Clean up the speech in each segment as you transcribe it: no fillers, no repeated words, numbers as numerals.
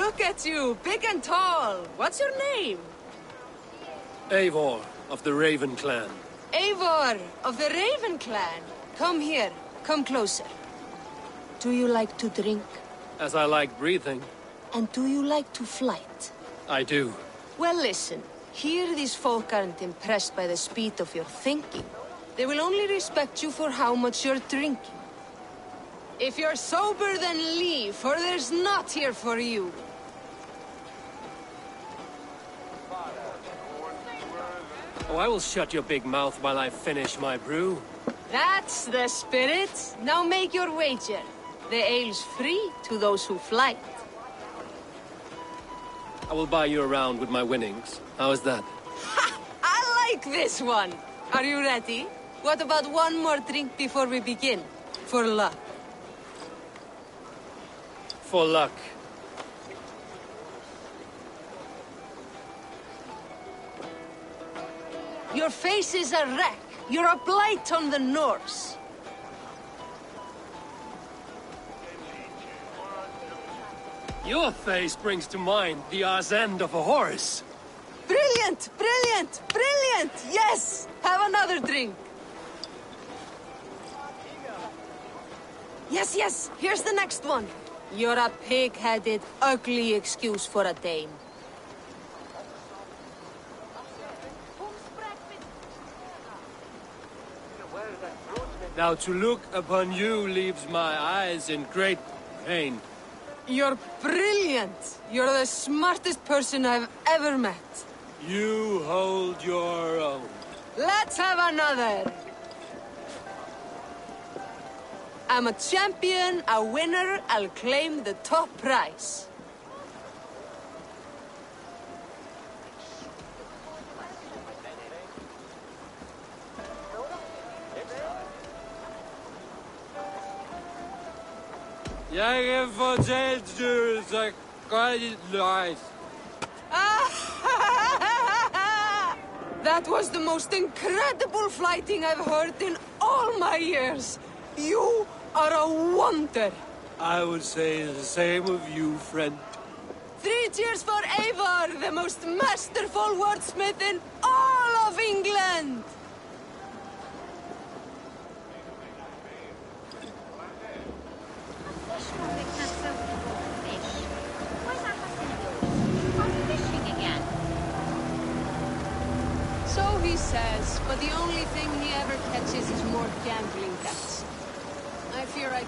Look at you, big and tall. What's your name? Eivor, of the Raven clan. Eivor, of the Raven clan. Come here, come closer. Do you like to drink? As I like breathing. And do you like to fight? I do. Well, listen. Here these folk aren't impressed by the speed of your thinking. They will only respect you for how much you're drinking. If you're sober, then leave, for there's naught here for you. Oh, I will shut your big mouth while I finish my brew. That's the spirit. Now make your wager. The ale's free to those who flight. I will buy you around with my winnings. How is that? Ha! I like this one. Are you ready? What about one more drink before we begin? For luck. For luck. Your face is a wreck. You're a blight on the Norse. Your face brings to mind the arse end of a horse. Brilliant! Brilliant! Brilliant! Yes! Have another drink. Yes, yes! Here's the next one. You're a pig-headed, ugly excuse for a dame. Now to look upon you leaves my eyes in great pain. You're brilliant! You're the smartest person I've ever met. You hold your own. Let's have another! I'm a champion, a winner, I'll claim the top prize. Jeg fortalte du så godt løs. That was the most incredible fighting I've heard in all my years. You are a wonder. I would say the same of you, friend. 3 cheers for Eivor, the most masterful wordsmith in all of England. So he says, but the only thing he ever catches is more gambling debts. I fear I...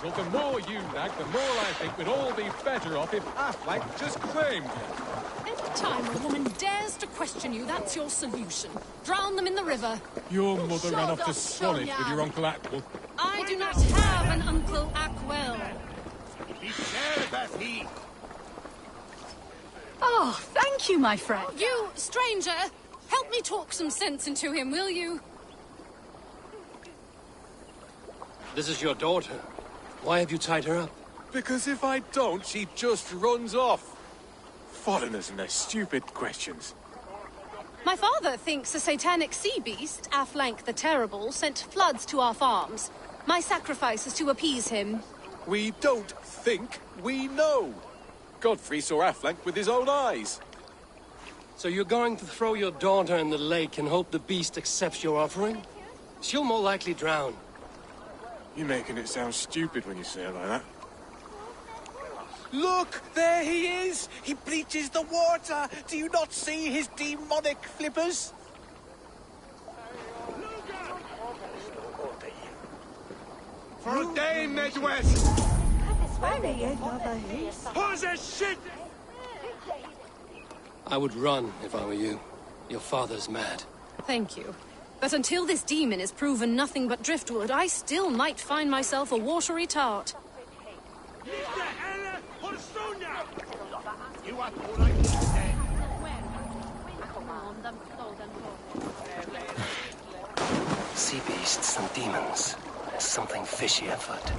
proposal, the more you nag, the more I think we'd all be better off if Affleck just claimed you. Every time a woman dares to question you, that's your solution. Drown them in the river. Your mother ran off to Shut up, Sonic with your Sonja. Uncle Ackwell. I do not have an Uncle Ackwell. Oh, thank you, my friend. You, stranger, help me talk some sense into him, will you? This is your daughter. Why have you tied her up? Because if I don't, she just runs off. Foreigners and their stupid questions. My father thinks a satanic sea beast, Afflank the Terrible, sent floods to our farms. My sacrifice is to appease him. We don't think, we know. Godfrey saw Affleck with his own eyes. So you're going to throw your daughter in the lake and hope the beast accepts your offering? She'll more likely drown. You're making it sound stupid when you say it like that. Look! There he is! He bleaches the water! Do you not see his demonic flippers? For a day, Midwest! Who's a shit? I would run if I were you. Your father's mad. Thank you. But until this demon is proven nothing but driftwood, I still might find myself a watery tart. Sea beasts and demons. There's something fishy afoot.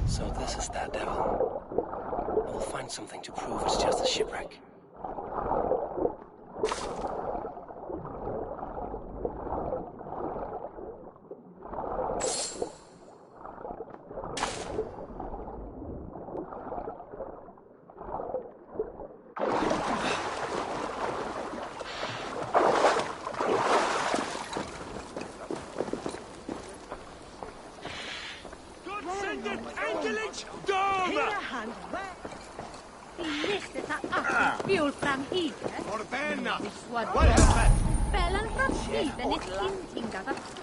So this is that devil. We'll find something to prove it's just a shipwreck. Orbenna! What happened? Belan framtiden är intingad att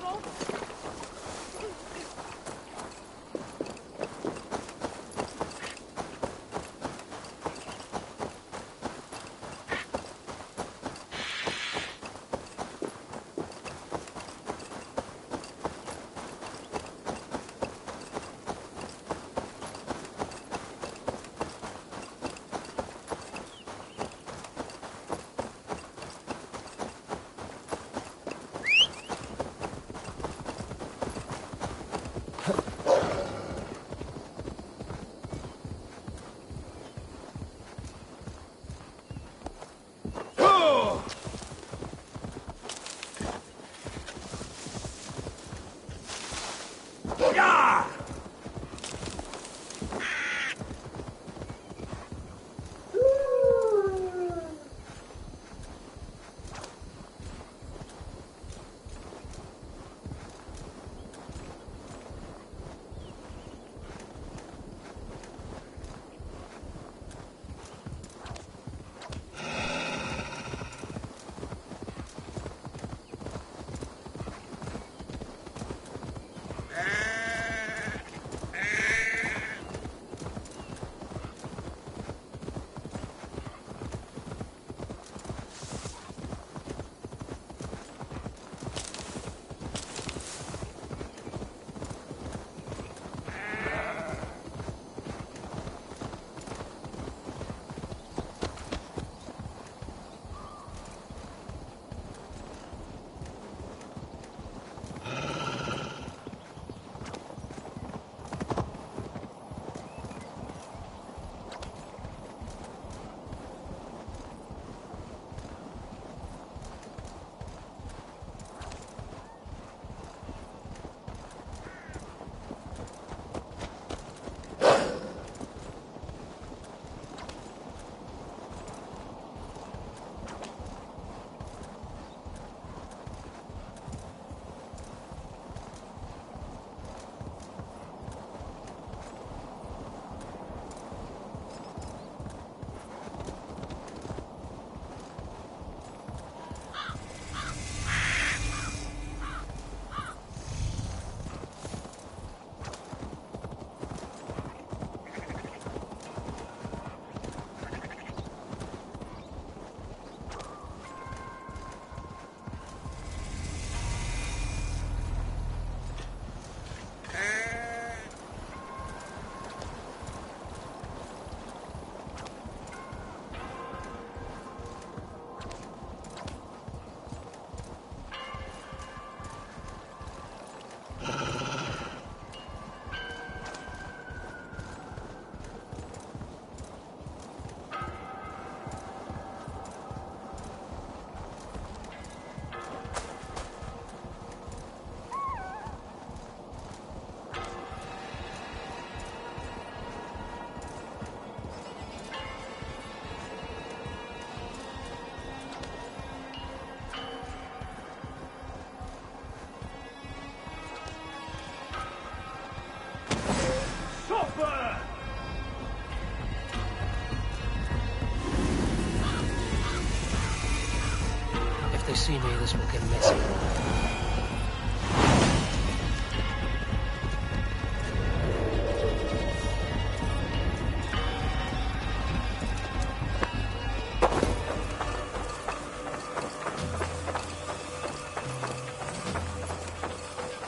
see me, this will get messy.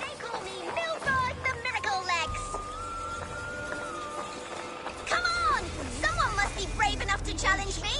They call me Milford the Miracle Legs. Come on! Someone must be brave enough to challenge me.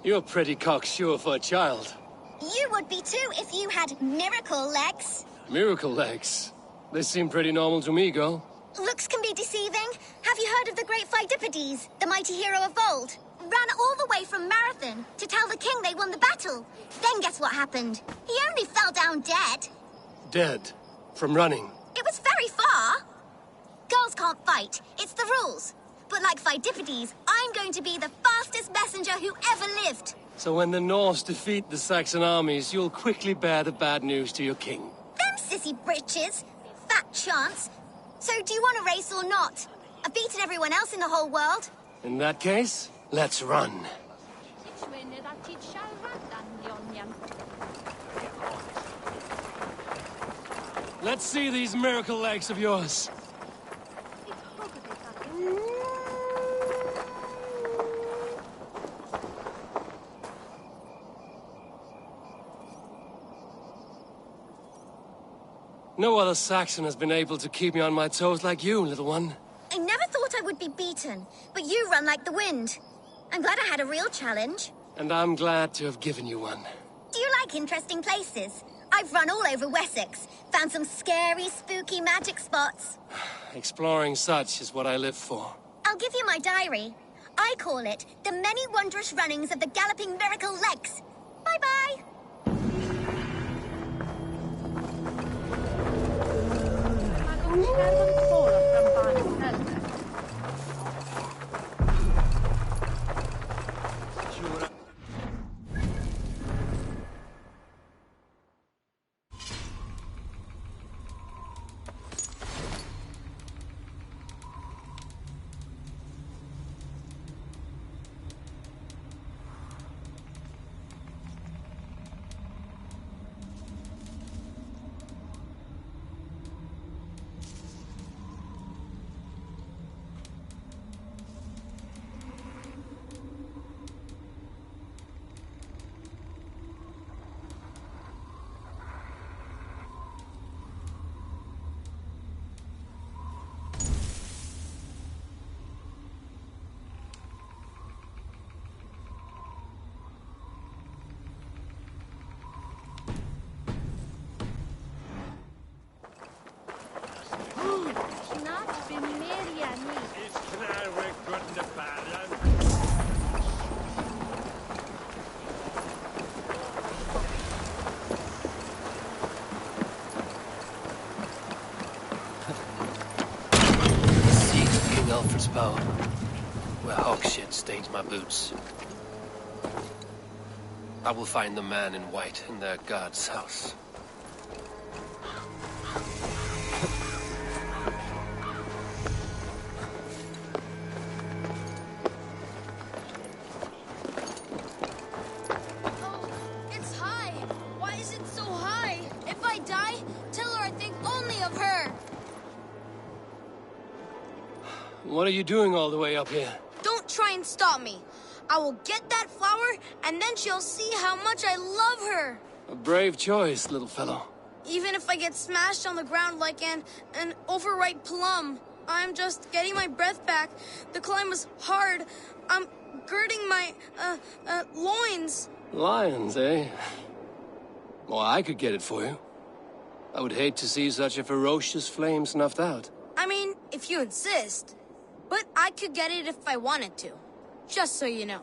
You're pretty cocksure for a child. You would be too if you had miracle legs. Miracle legs. They seem pretty normal to me, girl. Looks can be deceiving. Have you heard of the great Pheidippides, the mighty hero of old? Ran all the way from Marathon to tell the king they won the battle. Then guess what happened? He only fell down dead. Dead? From running? It was very far. Girls can't fight. It's the rules. But like Pheidippides, I'm going to be the fastest messenger who ever lived. So when the Norse defeat the Saxon armies, you'll quickly bear the bad news to your king. Them sissy britches. Fat chance. So do you want to race or not? I've beaten everyone else in the whole world. In that case, let's run. Let's see these miracle legs of yours. No other Saxon has been able to keep me on my toes like you, little one. I never thought I would be beaten, but you run like the wind. I'm glad I had a real challenge. And I'm glad to have given you one. Do you like interesting places? I've run all over Wessex, found some scary, spooky magic spots. Exploring such is what I live for. I'll give you my diary. I call it The Many Wondrous Runnings of the Galloping Miracle Legs. Bye-bye. Alfred's bow, where hawk shit stains my boots. I will find the man in white in their god's house. Oh, it's high. Why is it so high? If I die, tell her I think only of her. What are you doing all the way up here? Don't try and stop me. I will get that flower, and then she'll see how much I love her. A brave choice, little fellow. Even if I get smashed on the ground like an overripe plum, I'm just getting my breath back. The climb was hard. I'm girding my, loins. Lions, eh? Well, I could get it for you. I would hate to see such a ferocious flame snuffed out. I mean, if you insist. But I could get it if I wanted to. Just so you know.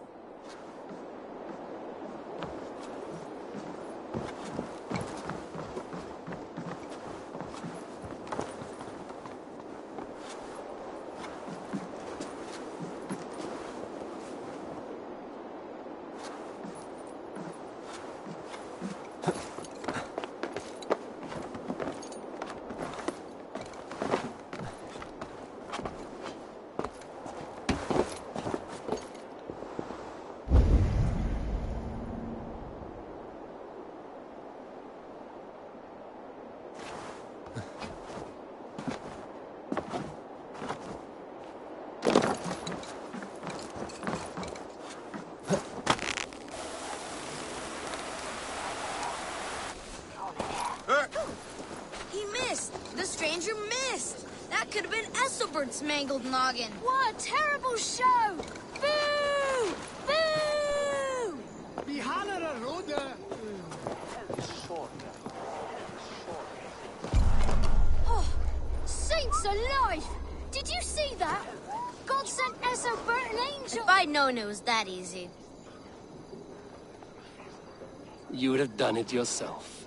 He missed! The stranger missed! That could have been Esselbert's mangled noggin. What a terrible show! Boo! Boo! Oh, saints alive! Did you see that? God sent Esselbert an angel! If I'd known it was that easy. You would have done it yourself.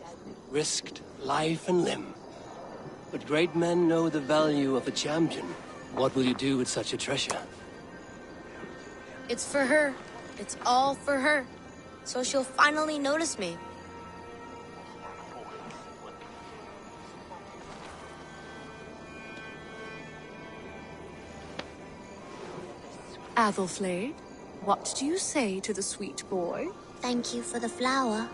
Risked life and limb. But great men know the value of a champion. What will you do with such a treasure? It's for her. It's all for her. So she'll finally notice me. Athelflaed, what do you say to the sweet boy? Thank you for the flower.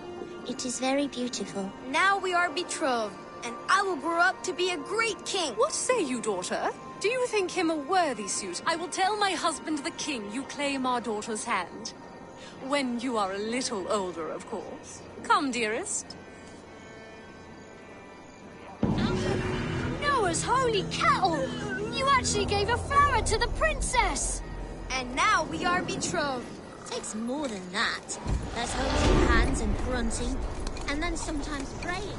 It is very beautiful. Now we are betrothed, and I will grow up to be a great king. What say you, daughter? Do you think him a worthy suit? I will tell my husband the king you claim our daughter's hand. When you are a little older, of course. Come, dearest. Noah's holy cattle! You actually gave a flower to the princess! And now we are betrothed. Takes more than that. There's holding hands and grunting, and then sometimes praying.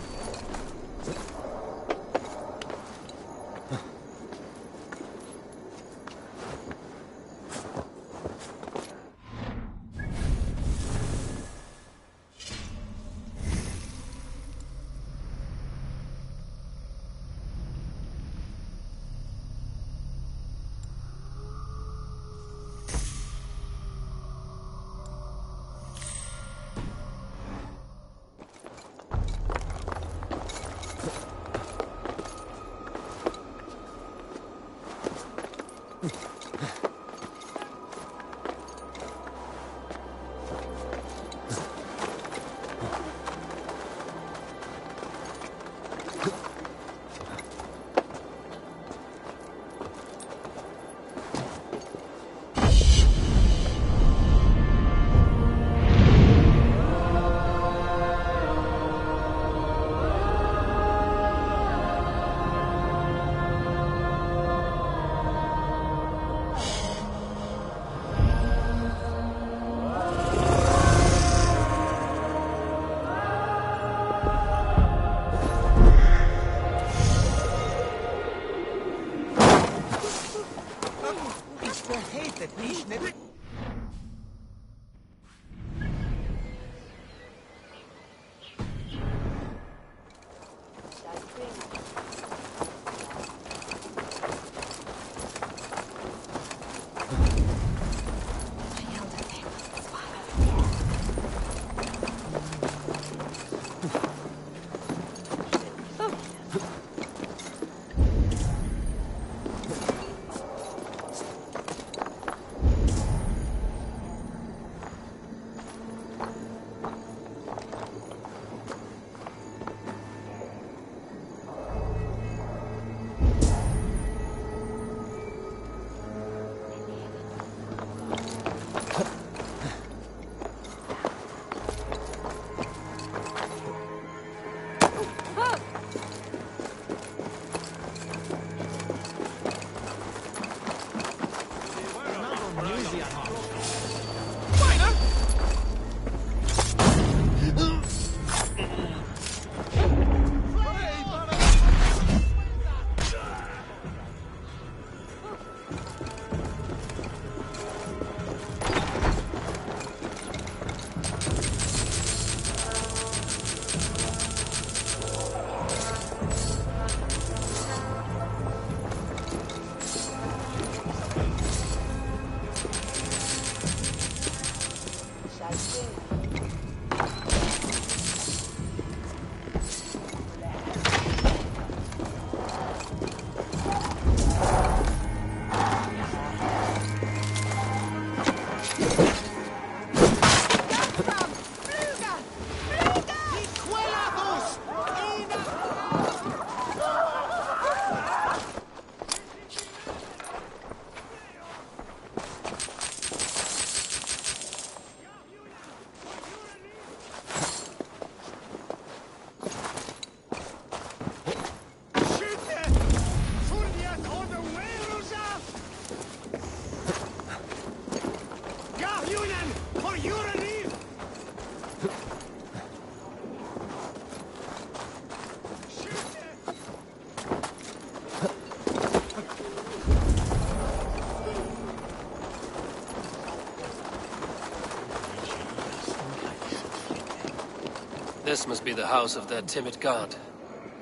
This must be the house of that timid god.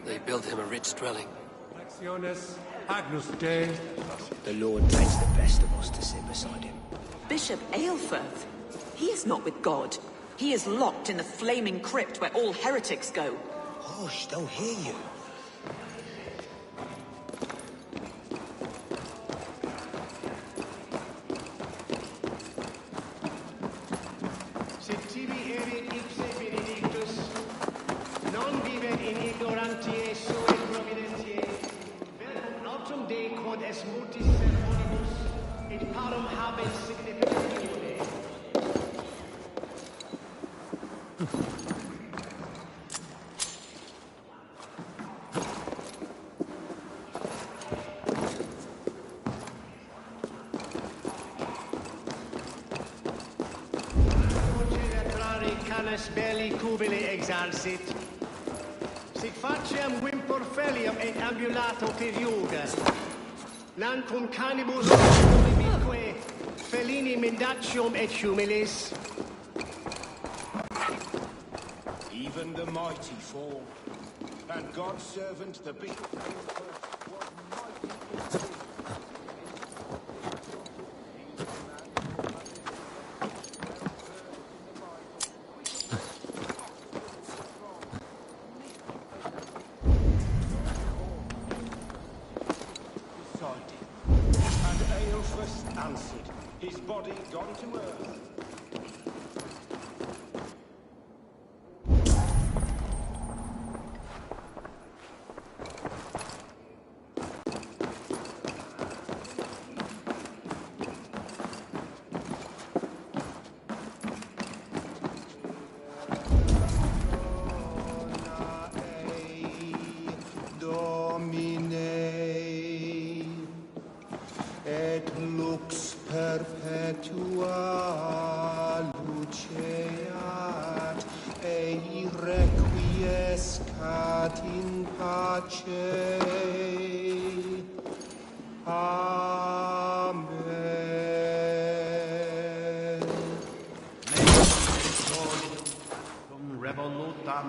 They built him a rich dwelling. Agnus Dei. The Lord takes the best of us to sit beside him. Bishop Aelfirth. He is not with God. He is locked in the flaming crypt where all heretics go. Hush, they'll hear you. Belli cubile exalsit. Sic faciem vimpor felium et ambulato periuga. Nancum canibus oblique felini mendacium et humilis. Even the mighty fall, and God's servant the big. Answered, his body gone to earth. Perpetua luceat, ei requiescat in pace. Amen. Cum revolutam.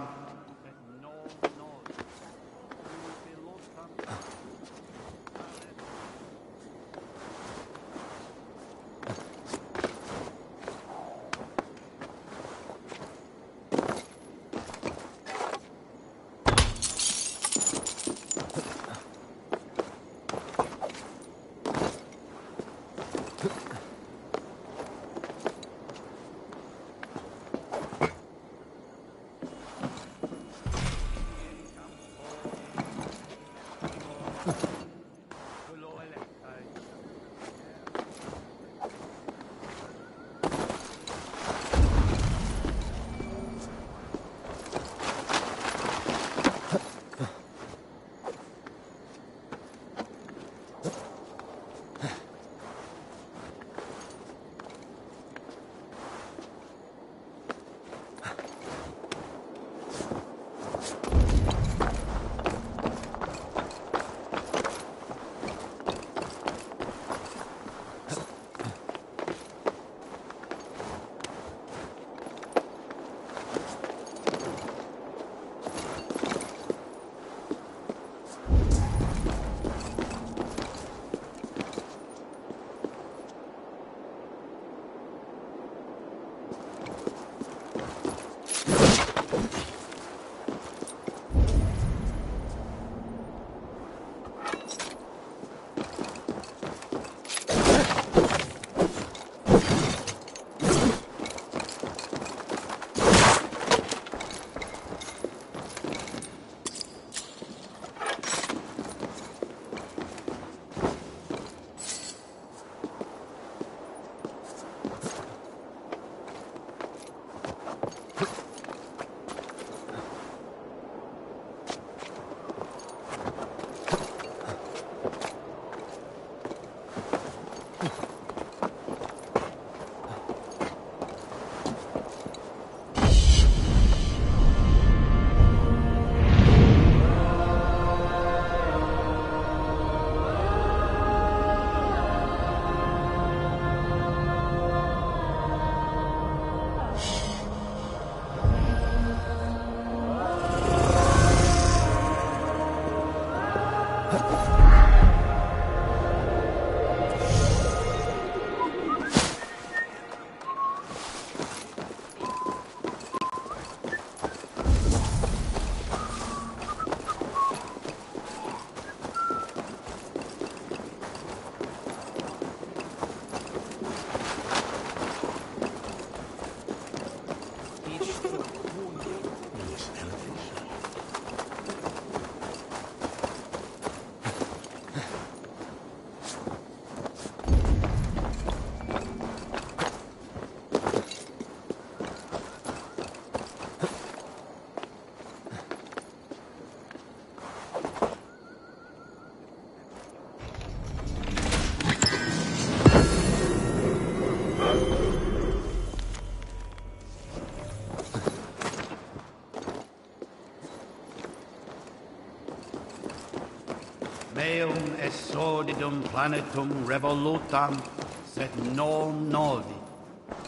Exodidum planetum revolutam, sed non novi.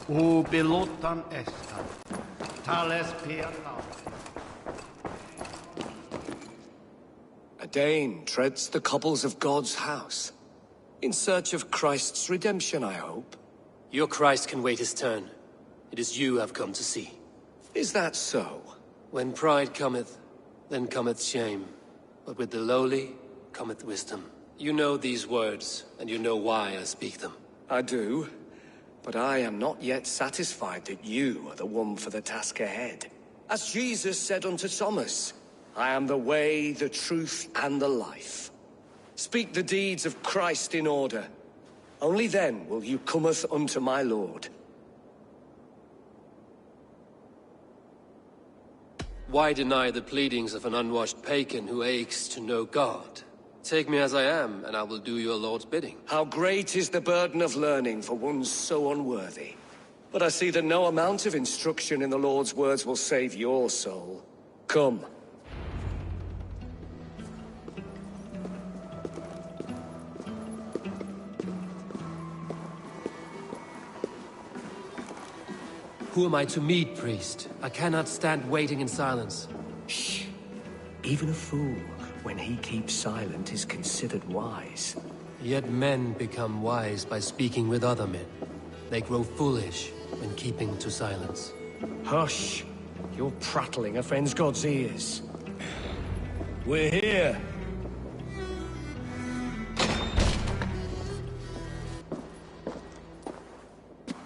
Ubilutam estam. Tales pietas. A Dane treads the cobbles of God's house. In search of Christ's redemption, I hope. Your Christ can wait his turn. It is you I've come to see. Is that so? When pride cometh, then cometh shame. But with the lowly cometh wisdom. You know these words, and you know why I speak them. I do, but I am not yet satisfied that you are the one for the task ahead. As Jesus said unto Thomas, I am the way, the truth, and the life. Speak the deeds of Christ in order. Only then will you cometh unto my Lord. Why deny the pleadings of an unwashed pagan who aches to know God? Take me as I am, and I will do your Lord's bidding. How great is the burden of learning for one so unworthy. But I see that no amount of instruction in the Lord's words will save your soul. Come. Who am I to meet, priest? I cannot stand waiting in silence. Shh. Even a fool, when he keeps silent, is considered wise. Yet men become wise by speaking with other men. They grow foolish when keeping to silence. Hush! Your prattling offends God's ears. We're here!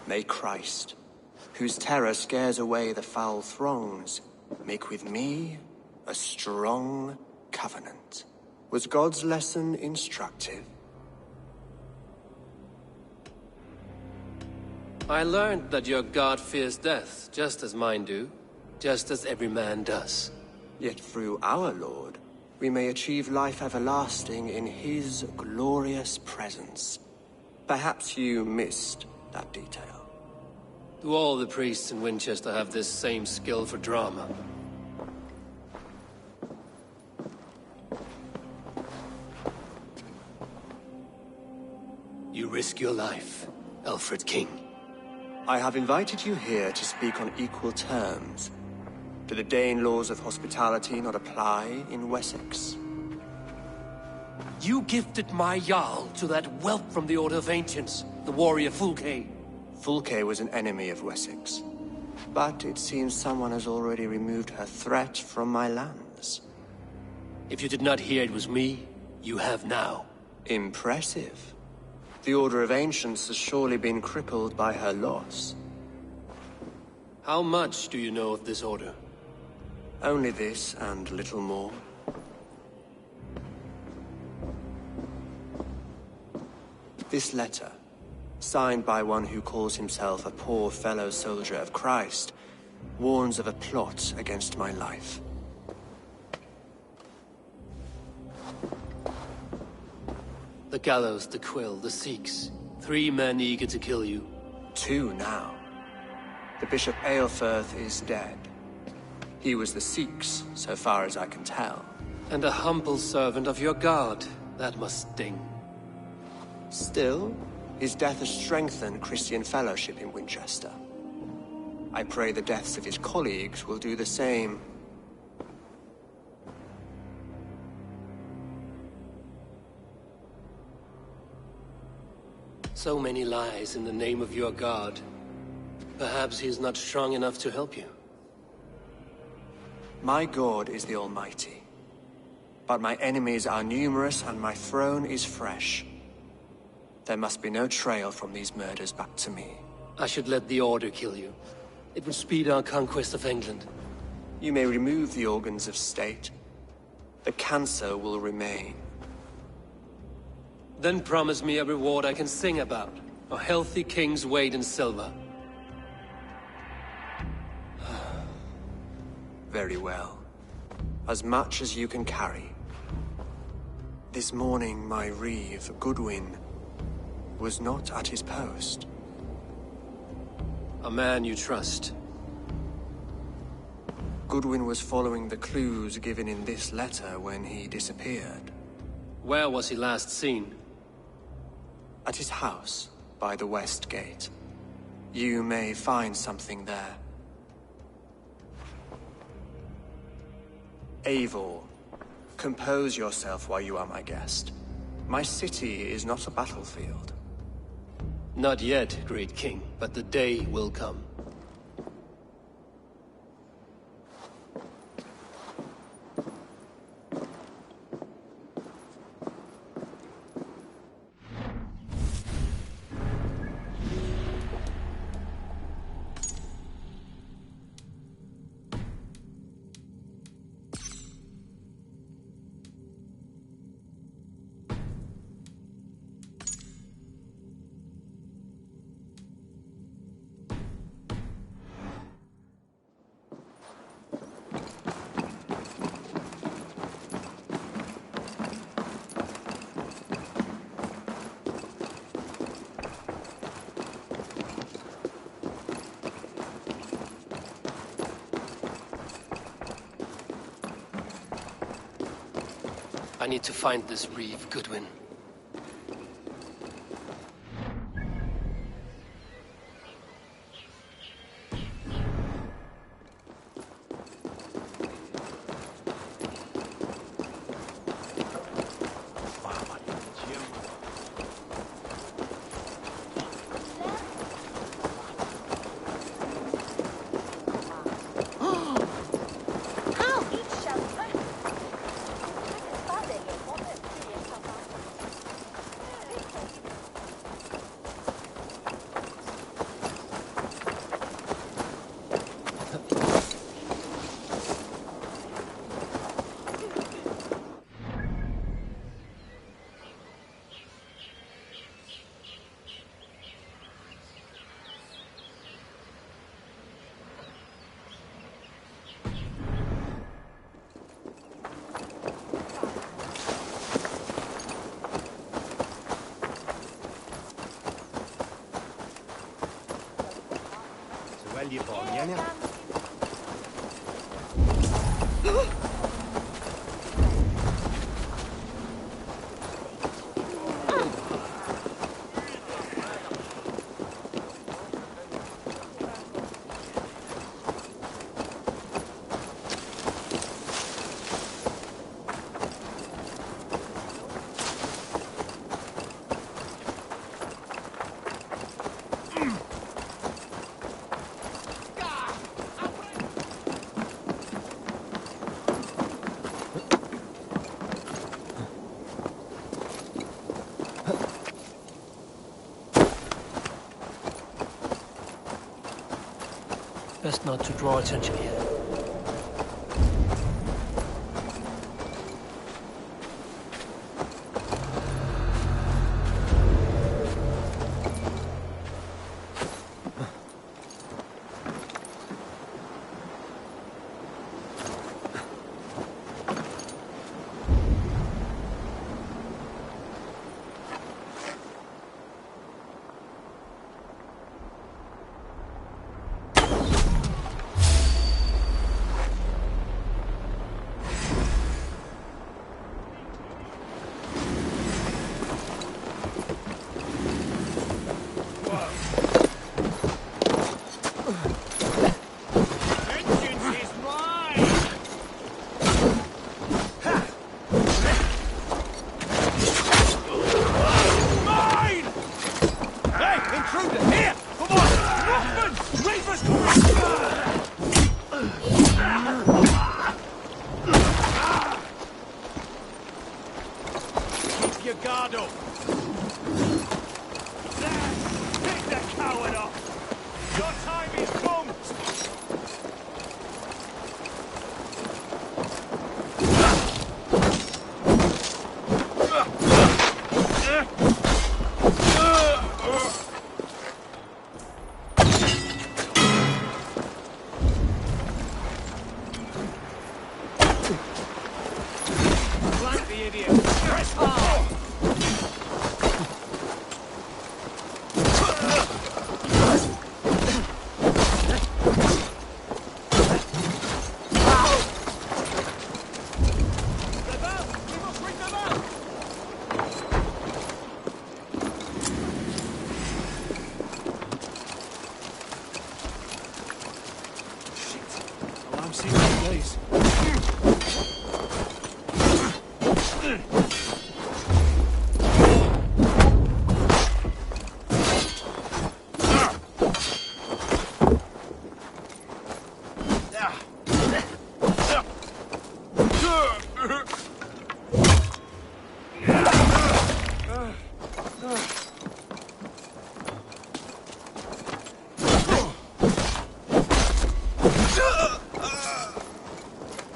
May Christ, whose terror scares away the foul throngs, make with me a strong covenant. Was God's lesson instructive? I learned that your God fears death, just as mine do, just as every man does. Yet through our Lord, we may achieve life everlasting in his glorious presence. Perhaps you missed that detail. Do all the priests in Winchester have this same skill for drama? You risk your life, Alfred King. I have invited you here to speak on equal terms. Do the Dane laws of hospitality not apply in Wessex? You gifted my Jarl to that whelp from the Order of Ancients, the warrior Fulke. Fulke was an enemy of Wessex. But it seems someone has already removed her threat from my lands. If you did not hear it was me, you have now. Impressive. The Order of Ancients has surely been crippled by her loss. How much do you know of this order? Only this and little more. This letter, signed by one who calls himself a poor fellow soldier of Christ, warns of a plot against my life. The gallows, the quill, the Sikhs. 3 men eager to kill you. 2 now. The Bishop Aelfirth is dead. He was the Sikhs, so far as I can tell. And a humble servant of your God. That must sting. Still, his death has strengthened Christian fellowship in Winchester. I pray the deaths of his colleagues will do the same. So many lies in the name of your God. Perhaps he is not strong enough to help you. My God is the Almighty. But my enemies are numerous and my throne is fresh. There must be no trail from these murders back to me. I should let the Order kill you. It would speed our conquest of England. You may remove the organs of state. The cancer will remain. Then promise me a reward I can sing about. A healthy king's weight in silver. Very well. As much as you can carry. This morning, my reeve, Goodwin, was not at his post. A man you trust. Goodwin was following the clues given in this letter when he disappeared. Where was he last seen? At his house, by the west gate. You may find something there. Eivor, compose yourself while you are my guest. My city is not a battlefield. Not yet, great king, but the day will come. I need to find this reeve, Goodwin. Gli pomnienia? Best not to draw attention here. is.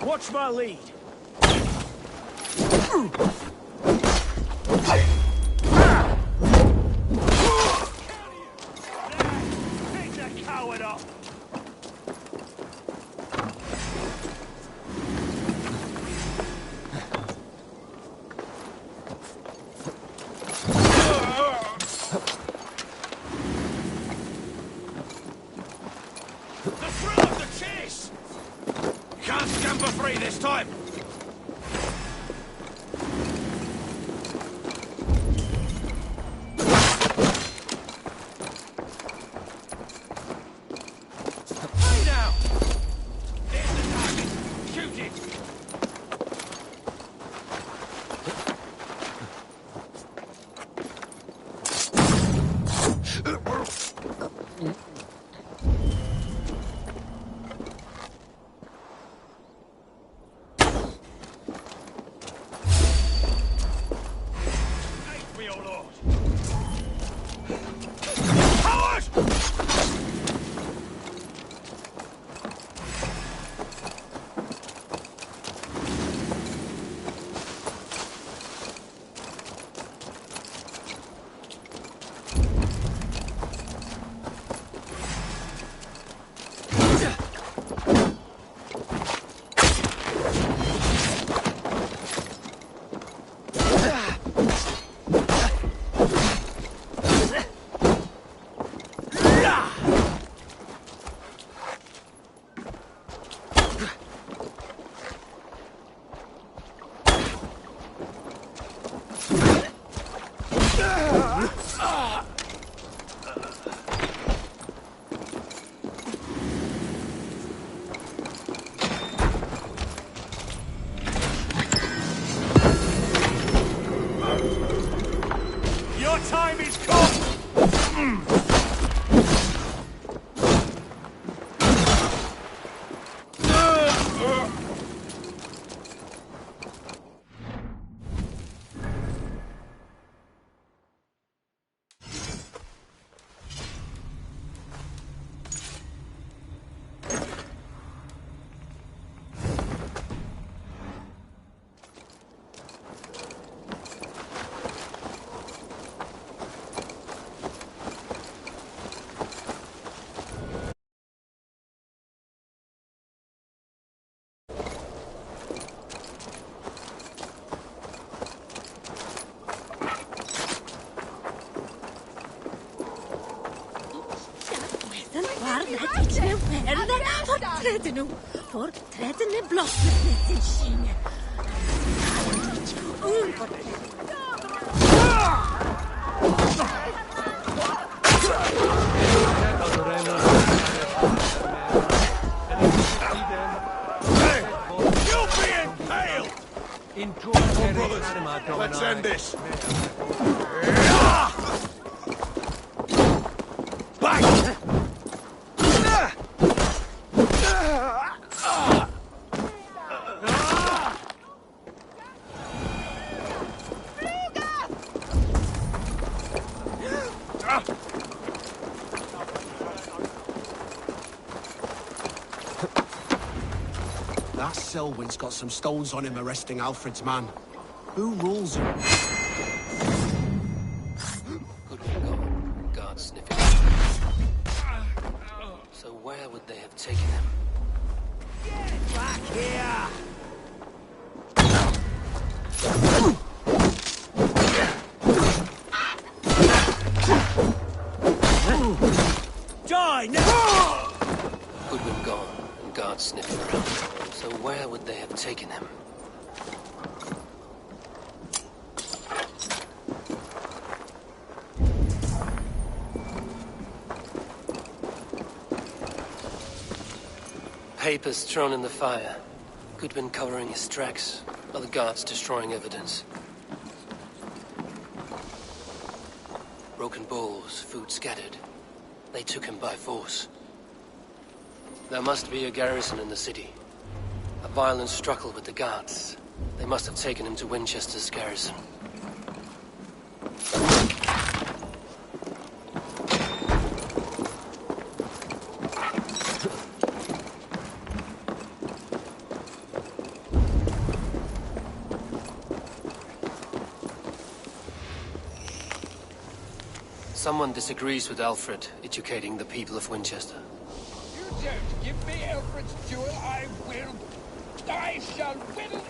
Watch my lead. Take that coward up. The thrill of the chase! Can't scamper free this time! Hey now! There's the target! Shoot it! Your time is come! Porträtten är blott med sin kine. You'll be impaled! Let's end this. Back! That Selwyn's got some stones on him arresting Alfred's man. Who rules him? Good for God. Guards sniffing. So where would they have taken him? Get back here! Die now! Goodwin gone, and guards sniffing around. So where would they have taken him? Papers thrown in the fire. Goodwin covering his tracks, other guards destroying evidence. Broken bowls, food scattered. They took him by force. There must be a garrison in the city. A violent struggle with the guards. They must have taken him to Winchester's garrison. Someone disagrees with Alfred educating the people of Winchester. You don't give me Alfred's jewel, I shall will.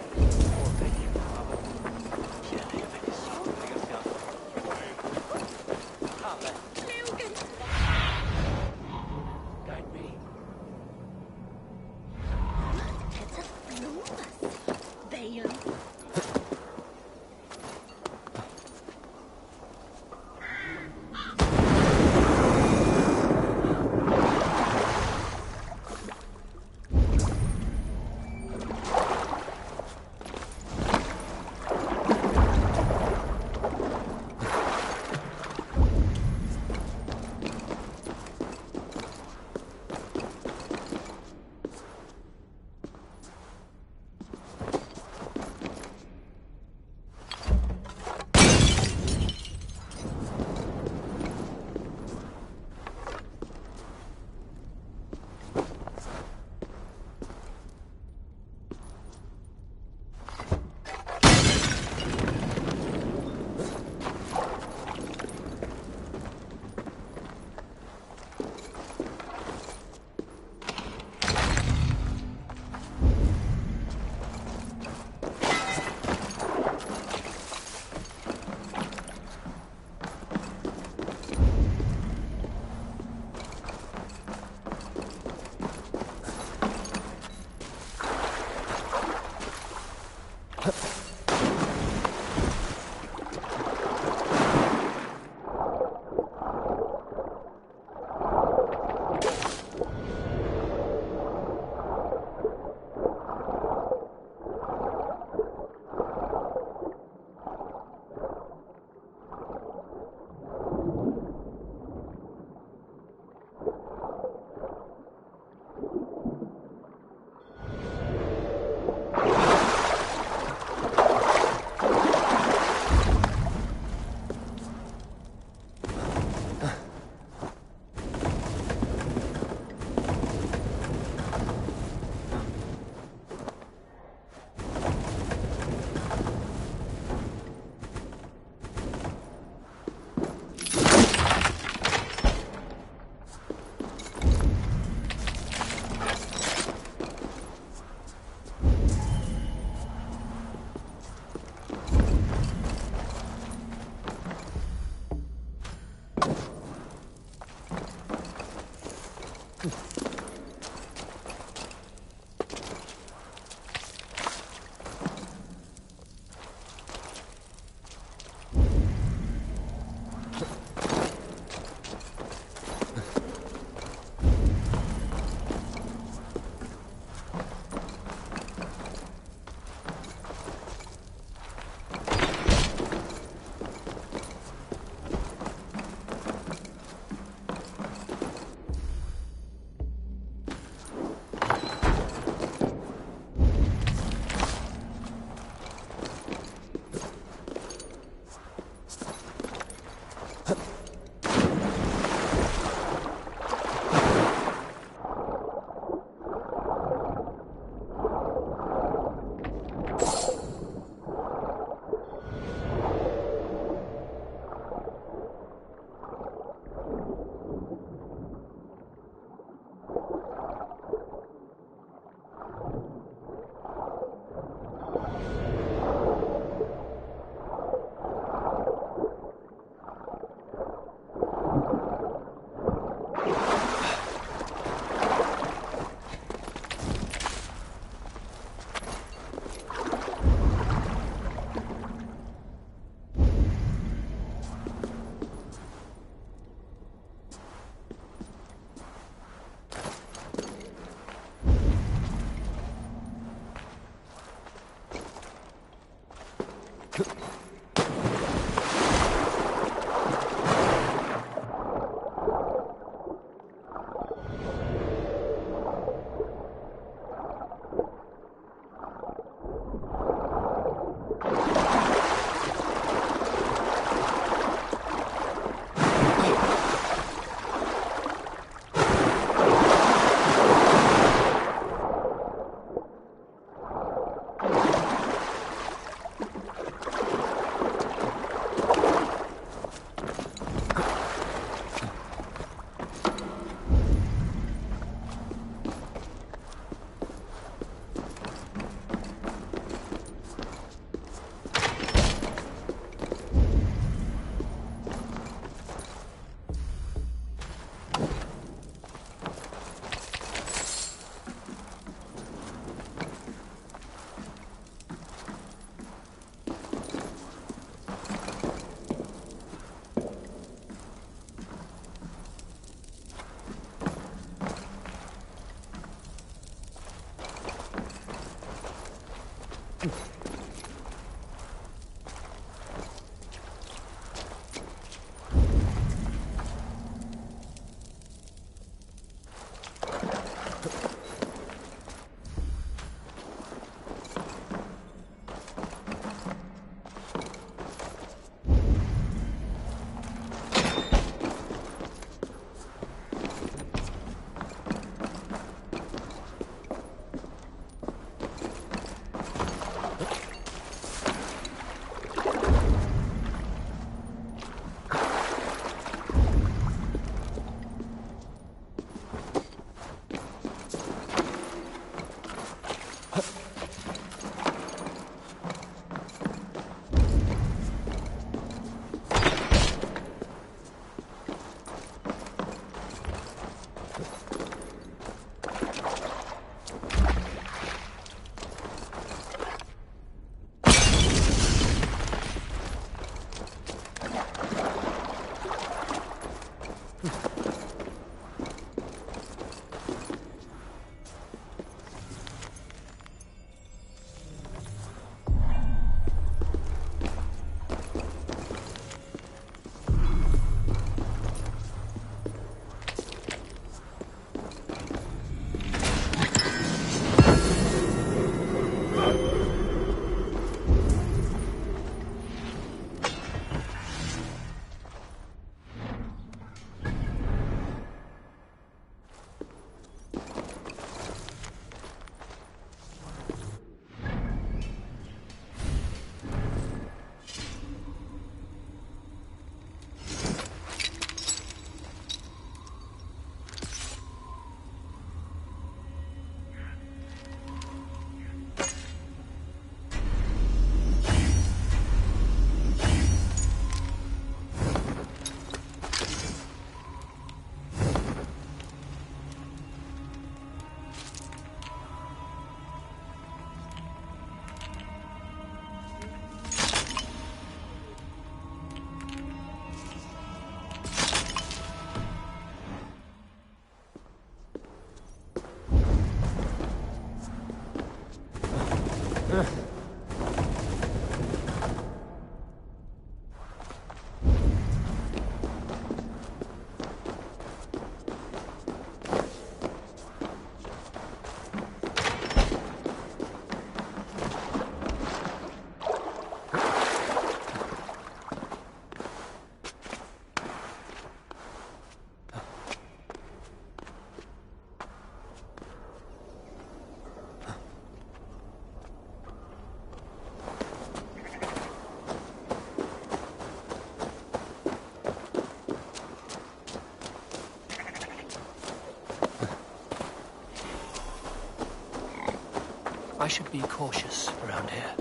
I should be cautious around here.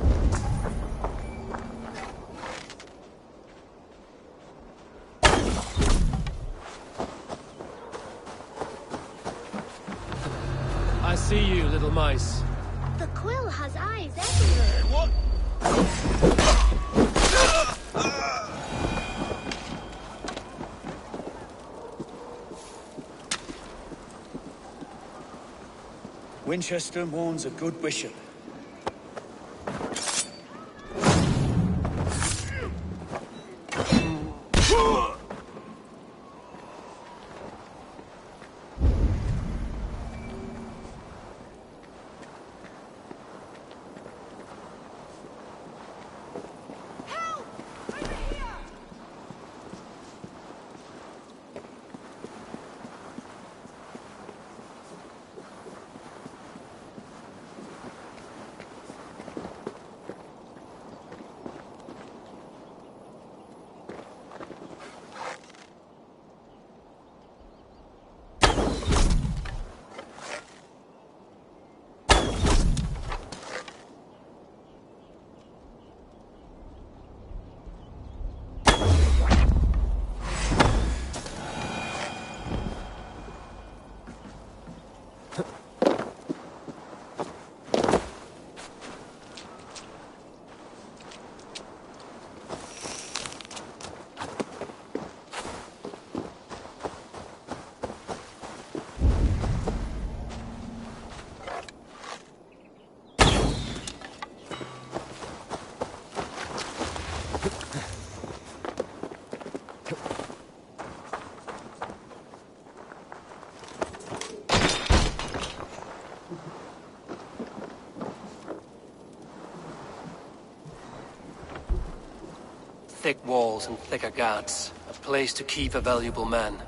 I see you, little mice. The quill has eyes everywhere. What? Winchester mourns a good bishop. thick walls and thicker guards. A place to keep a valuable man.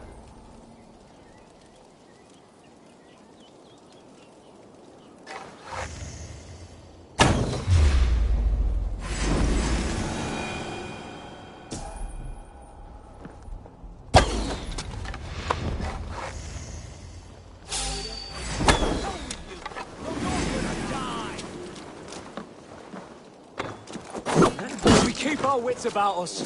Keep our wits about us.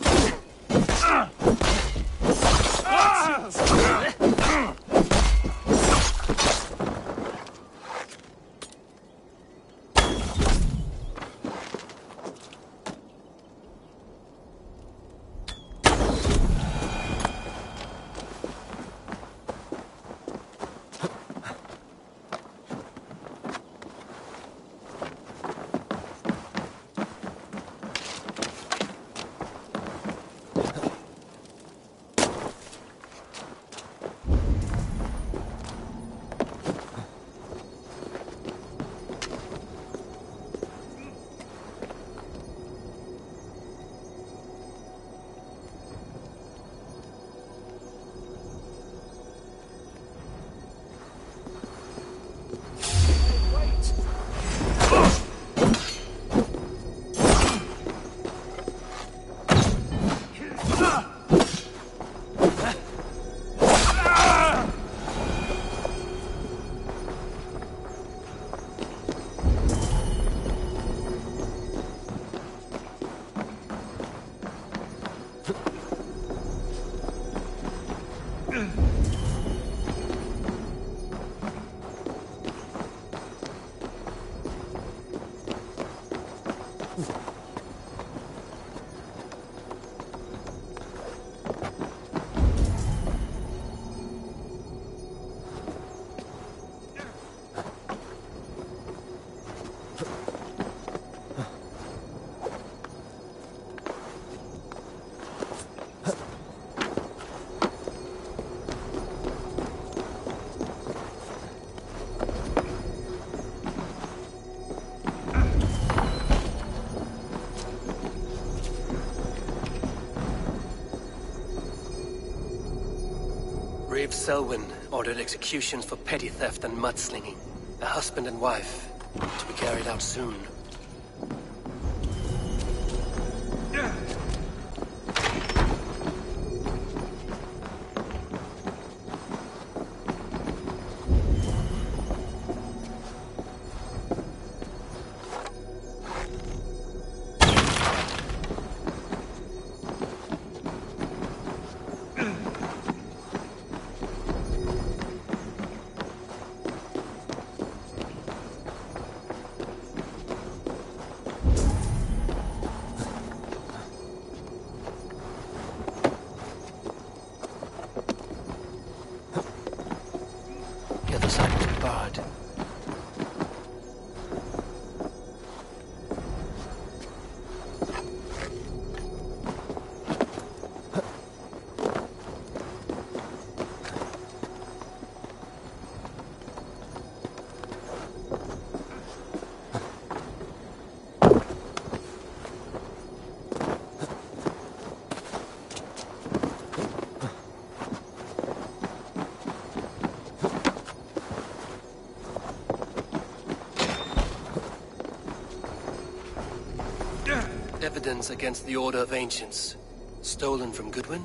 Reeve Selwyn ordered executions for petty theft and mudslinging. A husband and wife, to be carried out soon. The other side is barred. Evidence against the Order of Ancients. Stolen from Goodwin?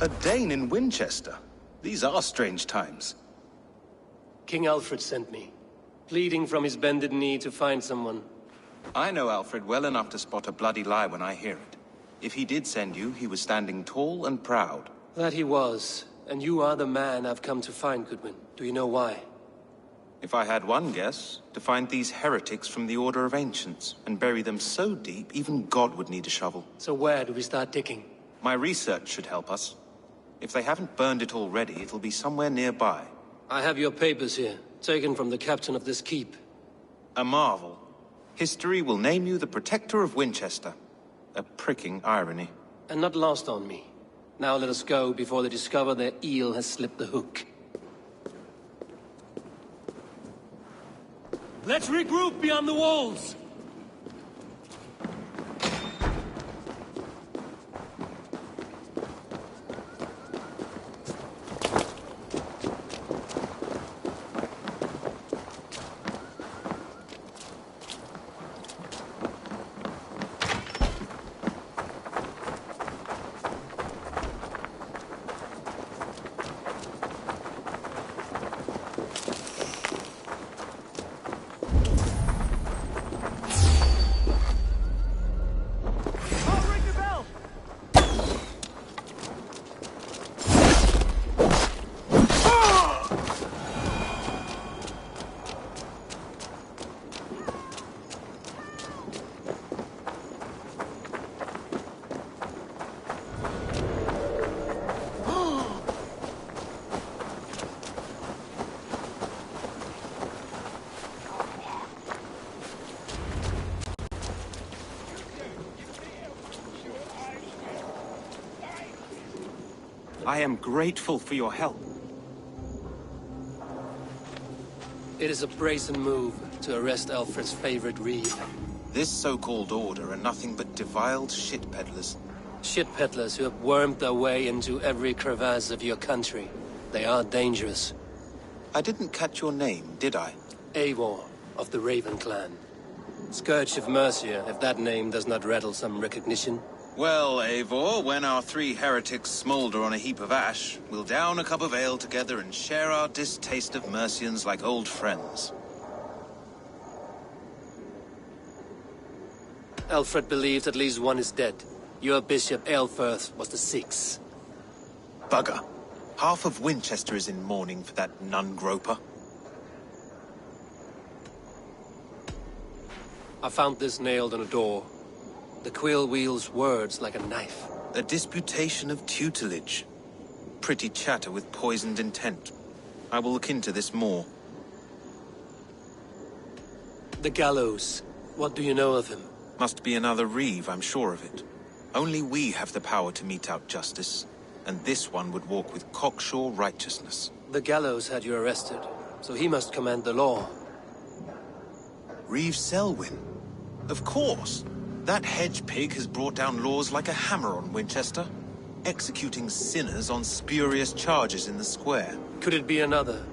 A Dane in Winchester? These are strange times. King Alfred sent me, pleading from his bended knee to find someone. I know Alfred well enough to spot a bloody lie when I hear it. If he did send you, he was standing tall and proud. That he was, and you are the man I've come to find, Goodwin. Do you know why? If I had one guess, to find these heretics from the Order of Ancients, and bury them so deep, even God would need a shovel. So where do we start digging? My research should help us. If they haven't burned it already, it'll be somewhere nearby. I have your papers here, taken from the captain of this keep. A marvel. History will name you the Protector of Winchester. A pricking irony. And not lost on me. Now let us go before they discover their eel has slipped the hook. Let's regroup beyond the walls! I am grateful for your help. It is a brazen move to arrest Alfred's favorite reeve. This so-called order are nothing but defiled shit peddlers. Shit peddlers who have wormed their way into every crevasse of your country. They are dangerous. I didn't catch your name, did I? Eivor, of the Raven clan. Scourge of Mercia, if that name does not rattle some recognition. Well, Eivor, when our three heretics smolder on a heap of ash, we'll down a cup of ale together and share our distaste of Mercians like old friends. Alfred believes at least one is dead. Your bishop, Aelfirth, was the sixth. Bugger. Half of Winchester is in mourning for that nun-groper. I found this nailed on a door. The quill wields words like a knife. A disputation of tutelage. Pretty chatter with poisoned intent. I will look into this more. The gallows. What do you know of him? Must be another reeve, I'm sure of it. Only we have the power to mete out justice. And this one would walk with cocksure righteousness. The gallows had you arrested, so he must command the law. Reeve Selwyn? Of course! That hedge pig has brought down laws like a hammer on Winchester, executing sinners on spurious charges in the square. Could it be another?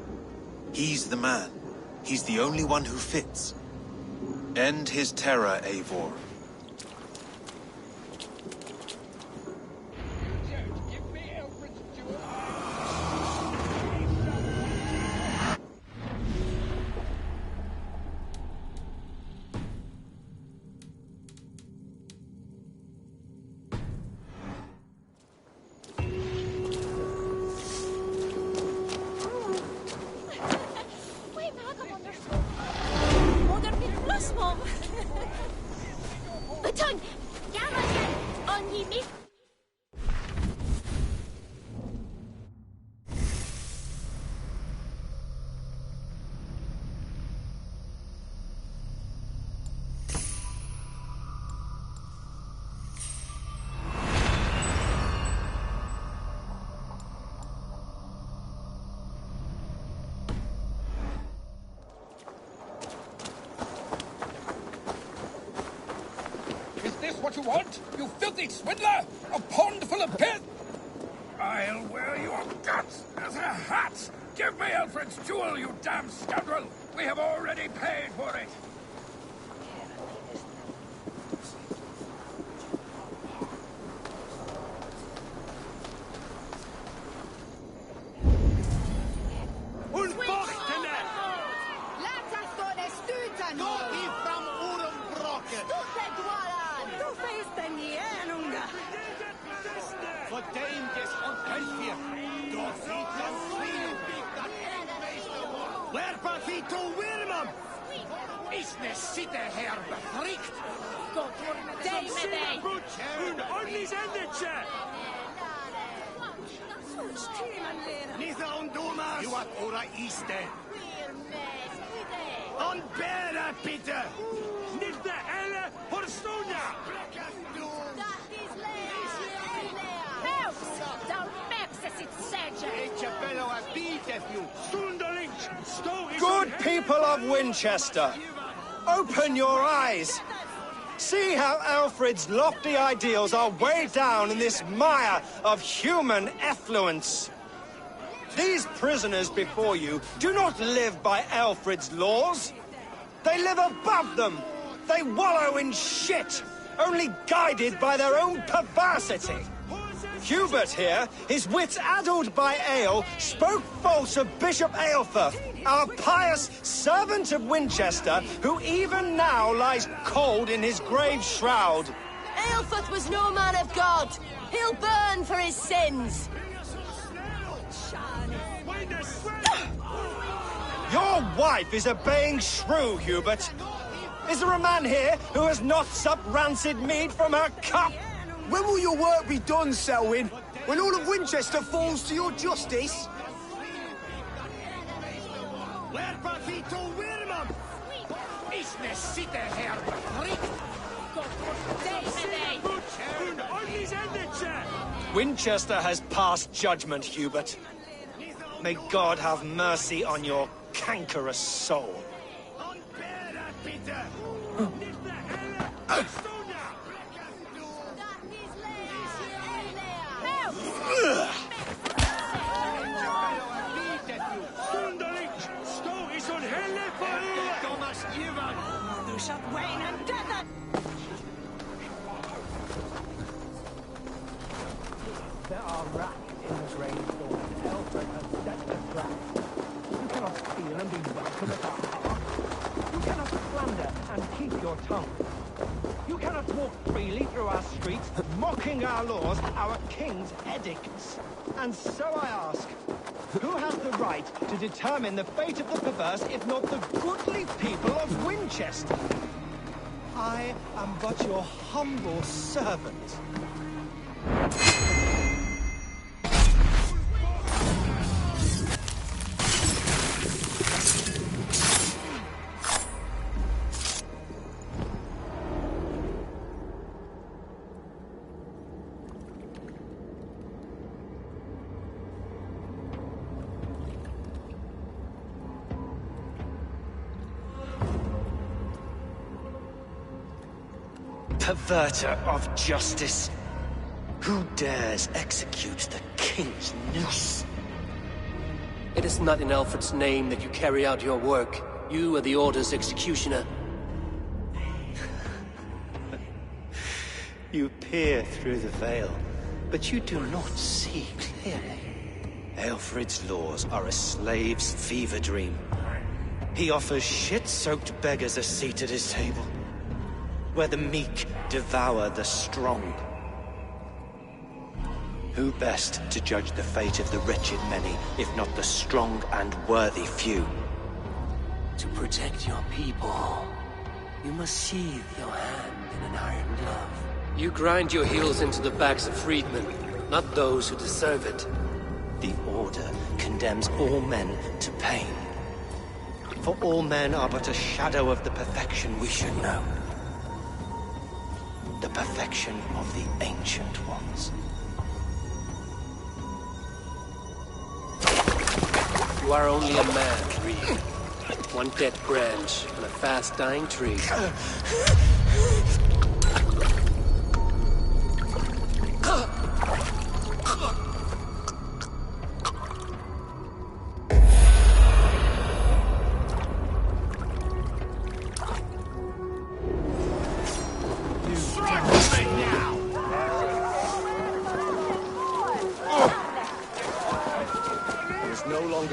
He's the man. He's the only one who fits. End his terror, Eivor. What you want, you filthy swindler? A pond full of pith? I'll wear your guts as a hat! Give me Alfred's jewel, you damn scoundrel! We have already paid for it! Where Vito Wirmam? Isne sitte her befrikt? Dej med dig! Hun ordnis endetje! Nitha undumas! You are ora iste! On bera, Peter! Nitha elle horstonia! Mouse! Don't mepses it, Good people of Winchester, open your eyes. See how Alfred's lofty ideals are weighed down in this mire of human effluence. These prisoners before you do not live by Alfred's laws. They live above them. They wallow in shit, only guided by their own perversity. Hubert here, his wits addled by ale, spoke false of Bishop Aelfirth, our pious servant of Winchester, who even now lies cold in his grave shroud. Aelfirth was no man of God. He'll burn for his sins. Your wife is obeying shrew, Hubert. Is there a man here who has not supped rancid mead from her cup? When will your work be done, Selwyn? When all of Winchester falls to your justice? Where Vito Wirmam? Isne sitte her befrikt? Winchester has passed judgment, Hubert. May God have mercy on your cankerous soul. There are rats in the rainstorm. Alfred has set the trap. You cannot steal and be welcome at our hearth. You cannot slander and keep your tongue. You cannot walk freely through our streets, mocking our laws, our king's edicts. And so I ask, who has the right to determine the fate of the perverse, if not the goodly people of Winchester? I am but your humble servant. Perverter of justice. Who dares execute the king's noose? It is not in Alfred's name that you carry out your work. You are the Order's executioner. You peer through the veil, but you do not see clearly. Alfred's laws are a slave's fever dream. He offers shit-soaked beggars a seat at his table, where the meek devour the strong. Who best to judge the fate of the wretched many, if not the strong and worthy few? To protect your people, you must sheathe your hand in an iron glove. You grind your heels into the backs of freedmen, not those who deserve it. The Order condemns all men to pain. For all men are but a shadow of the perfection we should know. The perfection of the Ancient Ones. You are only a man, Reed. One dead branch on a fast-dying tree.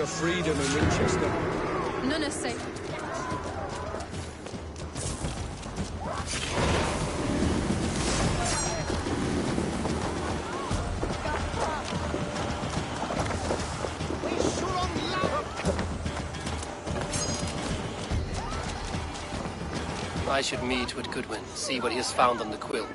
Freedom in Winchester. None is safe. I should meet with Goodwin, see what he has found on the quill.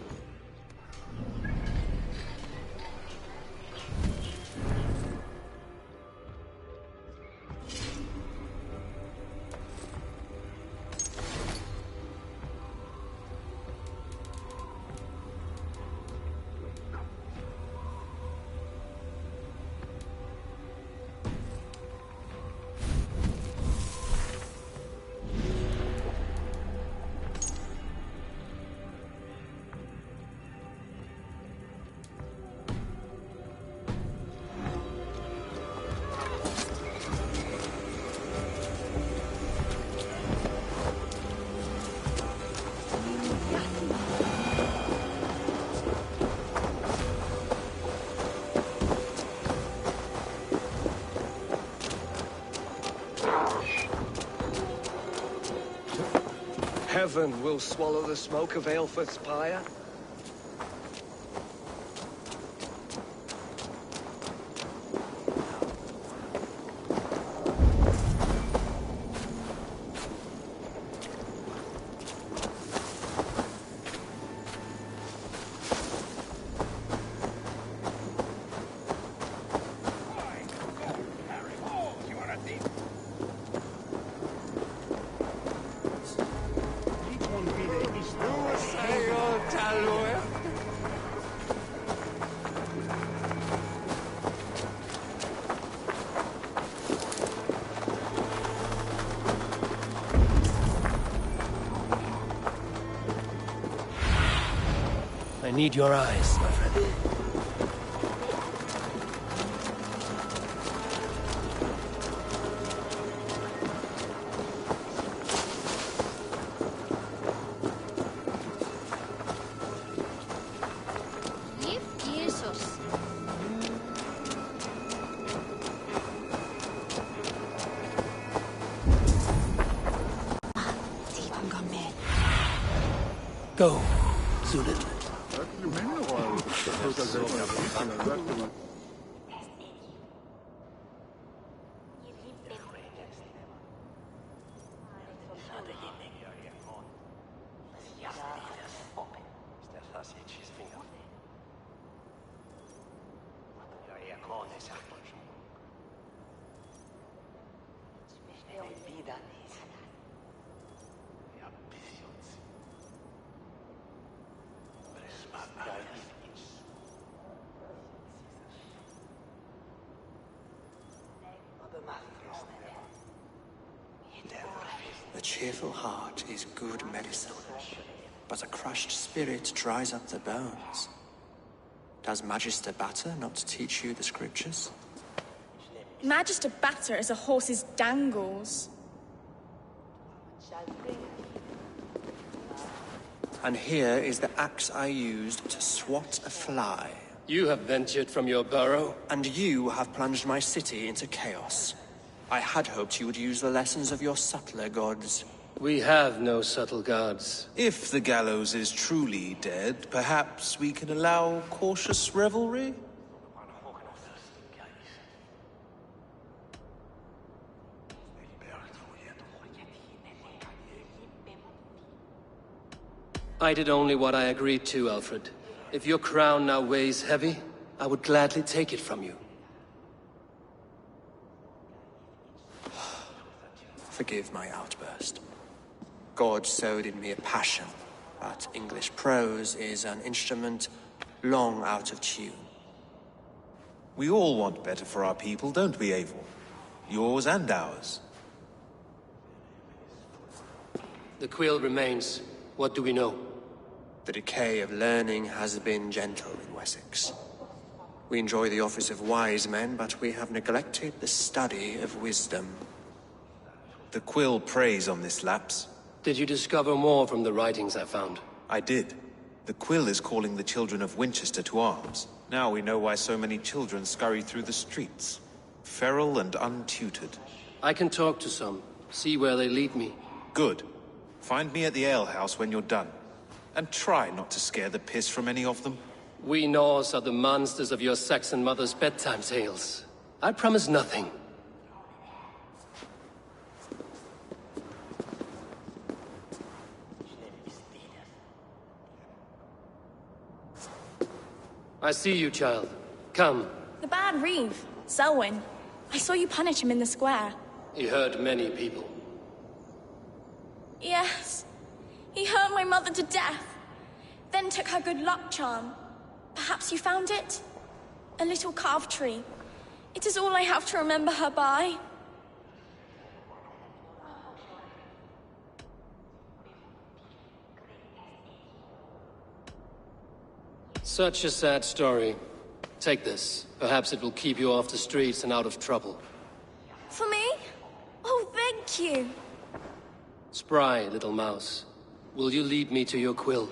Heaven will swallow the smoke of Aelfred's pyre. I need your eyes, my friend. Go, Zulin. A cheerful heart is good medicine, but a crushed spirit dries up the bones. Does Magister Batter not teach you the scriptures? Magister Batter is a horse's dangles. And here is the axe I used to swat a fly. You have ventured from your burrow? And you have plunged my city into chaos. I had hoped you would use the lessons of your subtler gods. We have no subtle gods. If the gallows is truly dead, perhaps we can allow cautious revelry? I did only what I agreed to, Alfred. If your crown now weighs heavy, I would gladly take it from you. Forgive my outburst. God sowed in me a passion, but English prose is an instrument long out of tune. We all want better for our people, don't we, Eivor? Yours and ours. The quill remains. What do we know? The decay of learning has been gentle in Wessex. We enjoy the office of wise men, but we have neglected the study of wisdom. The quill preys on this lapse. Did you discover more from the writings I found? I did. The quill is calling the children of Winchester to arms. Now we know why so many children scurry through the streets. Feral and untutored. I can talk to some, see where they lead me. Good. Find me at the alehouse when you're done. And try not to scare the piss from any of them. We Norse are the monsters of your Saxon mother's bedtime tales. I promise nothing. I see you, child. Come. The bad Reeve, Selwyn. I saw you punish him in the square. He hurt many people. Yes. He hurt my mother to death. Then took her good luck charm. Perhaps you found it? A little carved tree. It is all I have to remember her by. Such a sad story. Take this. Perhaps it will keep you off the streets and out of trouble. For me? Oh, thank you. Spry, little mouse. Will you lead me to your quill?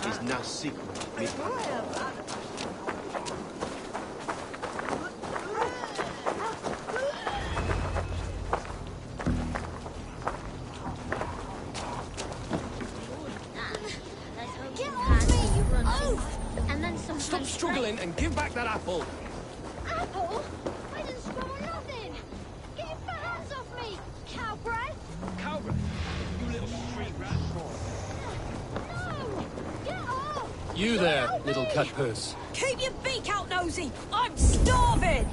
Is now secret. Stop struggling and give back that apple. Apple? I didn't swallow nothing. Get your hands off me, cowbread. Cowbread? You little street rat. No! Get off! You there, little cut purse. Keep your beak out, Nosy! I'm starving!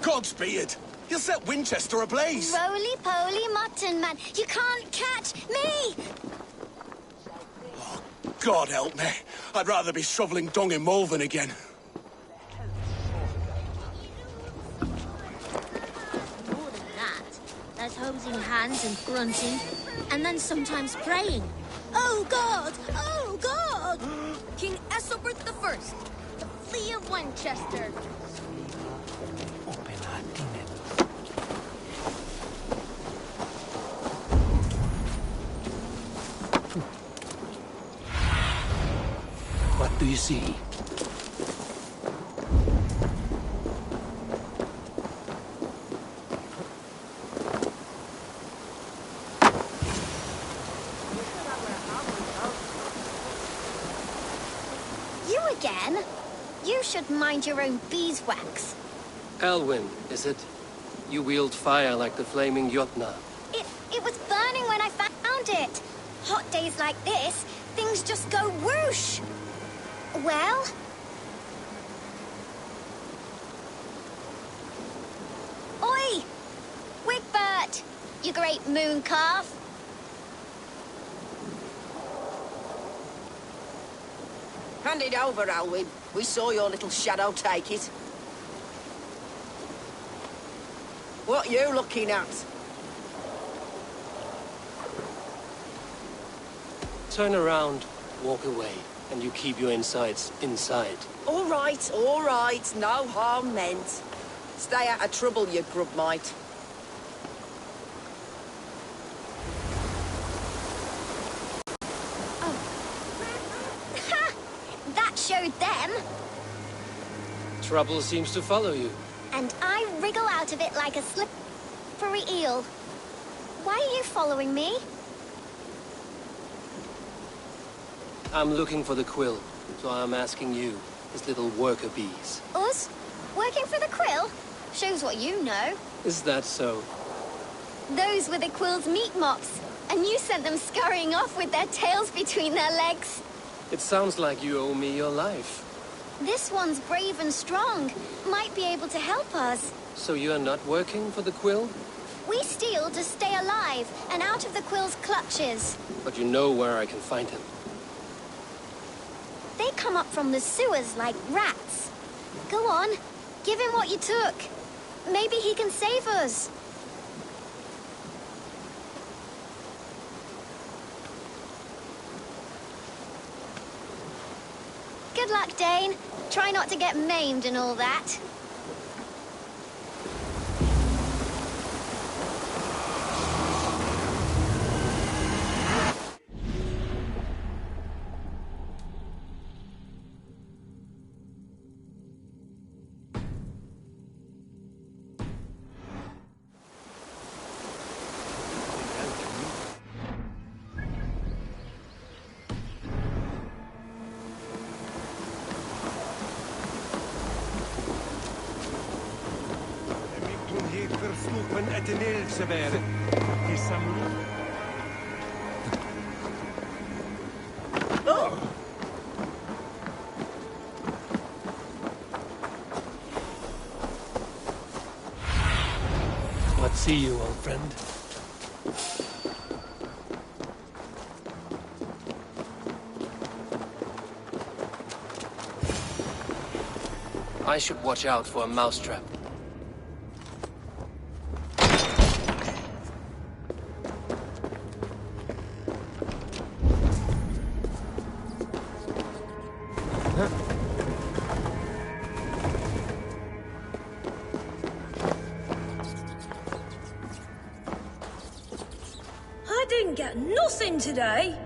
Godspeed! You'll set Winchester ablaze! Roly-poly mutton man, you can't catch me! God help me. I'd rather be shoveling dung in Malvern again. More than that, there's hosing hands and grunting, and then sometimes praying. Oh God! Oh God! King Ethelbert I, the Flea of Winchester. What do you see? You again? You should mind your own beeswax. Elwyn, is it? You wield fire like the flaming Jotna. It was burning when I found it. Hot days like this, things just go whoosh. Well? Oi! Wigbert! You great moon calf. Hand it over, Alwyn. We saw your little shadow take it. What you looking at? Turn around, walk away, and you keep your insides inside. All right, no harm meant. Stay out of trouble, you grub mite. Ha! That showed them. Trouble seems to follow you. And I wriggle out of it like a slippery eel. Why are you following me? I'm looking for the quill, so I'm asking you, his little worker bees. Us? Working for the quill? Shows what you know. Is that so? Those were the quill's meat mops, and you sent them scurrying off with their tails between their legs. It sounds like you owe me your life. This one's brave and strong. Might be able to help us. So you are not working for the quill? We steal to stay alive and out of the quill's clutches. But you know where I can find him. They come up from the sewers like rats. Go on, give him what you took. Maybe he can save us. Good luck, Dane. Try not to get maimed and all that. nel severe. Che What see you, old friend? I should watch out for a mousetrap. I didn't get nothing today.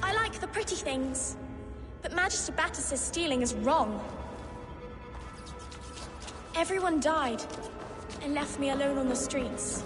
I like the pretty things, but Magister Battus's stealing is wrong. Everyone died and left me alone on the streets.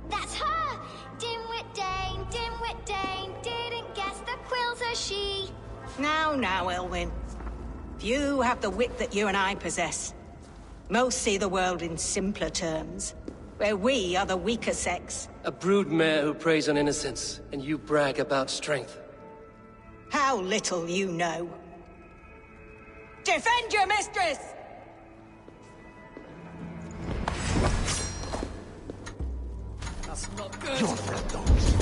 That's her! Dimwit Dane, didn't guess the quilter she. Now, Elwyn. Few have the wit that you and I possess. Most see the world in simpler terms, where we are the weaker sex. A broodmare who preys on innocence, and you brag about strength. How little you know. Defend your mistress! That's not good. Your friend, dogs.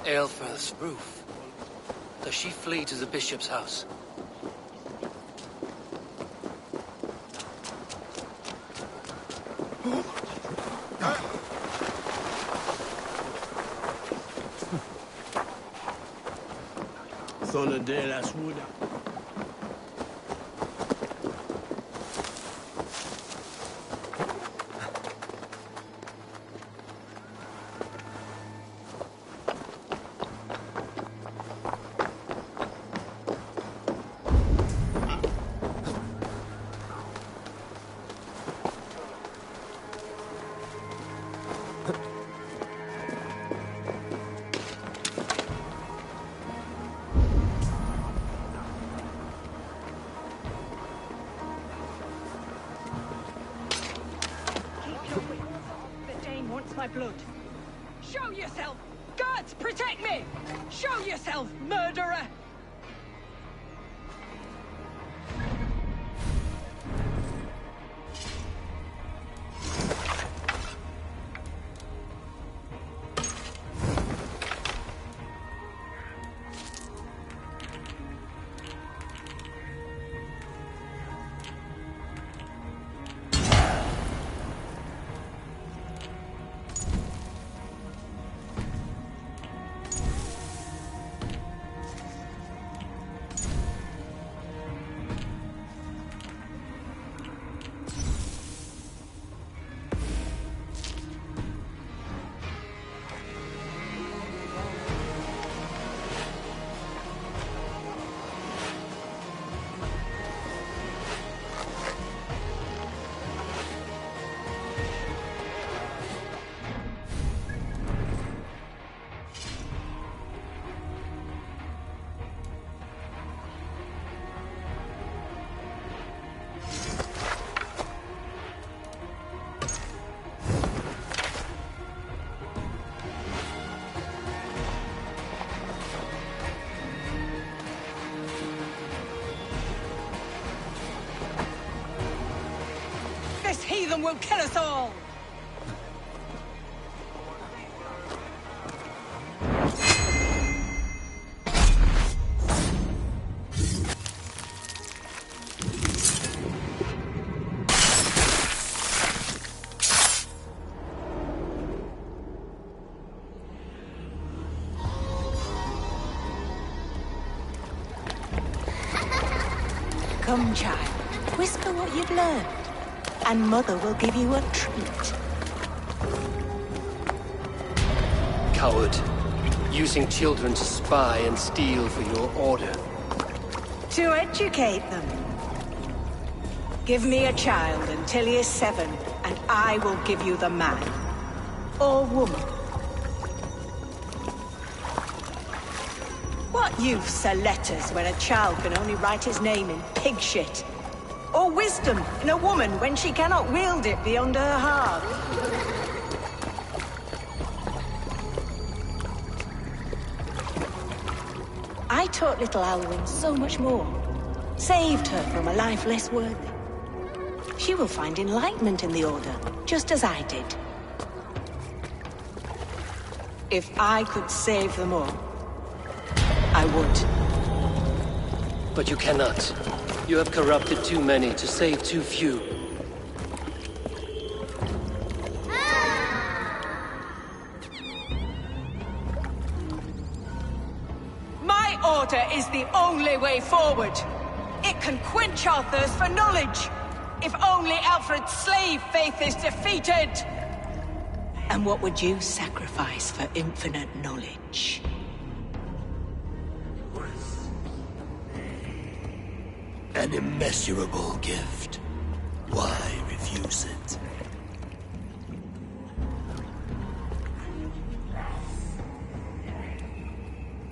Aelfirth's roof. Does she flee to the bishop's house? Zona de la Suda. My blood. Show yourself! Guards, protect me! Show yourself, murderer! This heathen will kill us all! Come, child. Whisper what you've learned, and Mother will give you a treat. Coward. Using children to spy and steal for your order. To educate them. Give me a child until he is 7, and I will give you the man. Or woman. What use are letters when a child can only write his name in pig shit? Or wisdom in a woman when she cannot wield it beyond her heart? I taught little Alwyn so much more. Saved her from a life less worthy. She will find enlightenment in the Order, just as I did. If I could save them all, I would. But you cannot. You have corrupted too many to save too few. My order is the only way forward. It can quench our thirst for knowledge. If only Alfred's slave faith is defeated. And what would you sacrifice for infinite knowledge? An immeasurable gift. Why refuse it?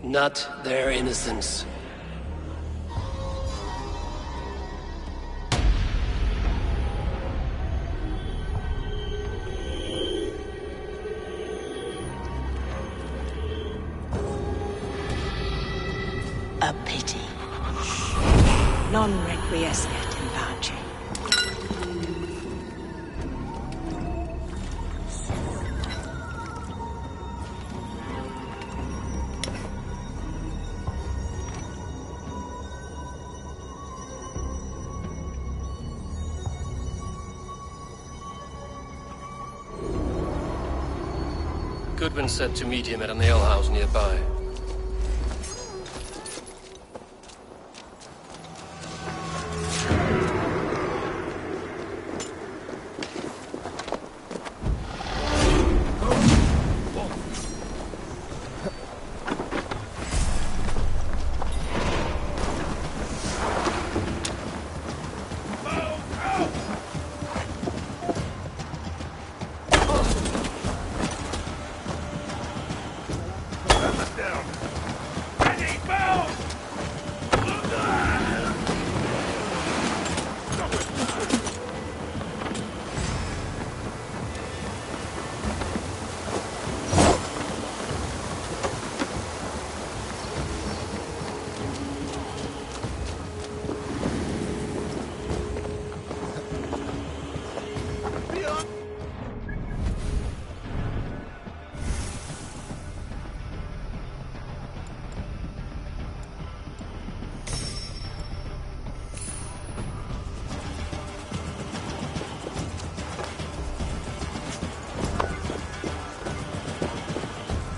Not their innocence. A pity. Non requiescat in pace. Goodwin said to meet him at an alehouse nearby.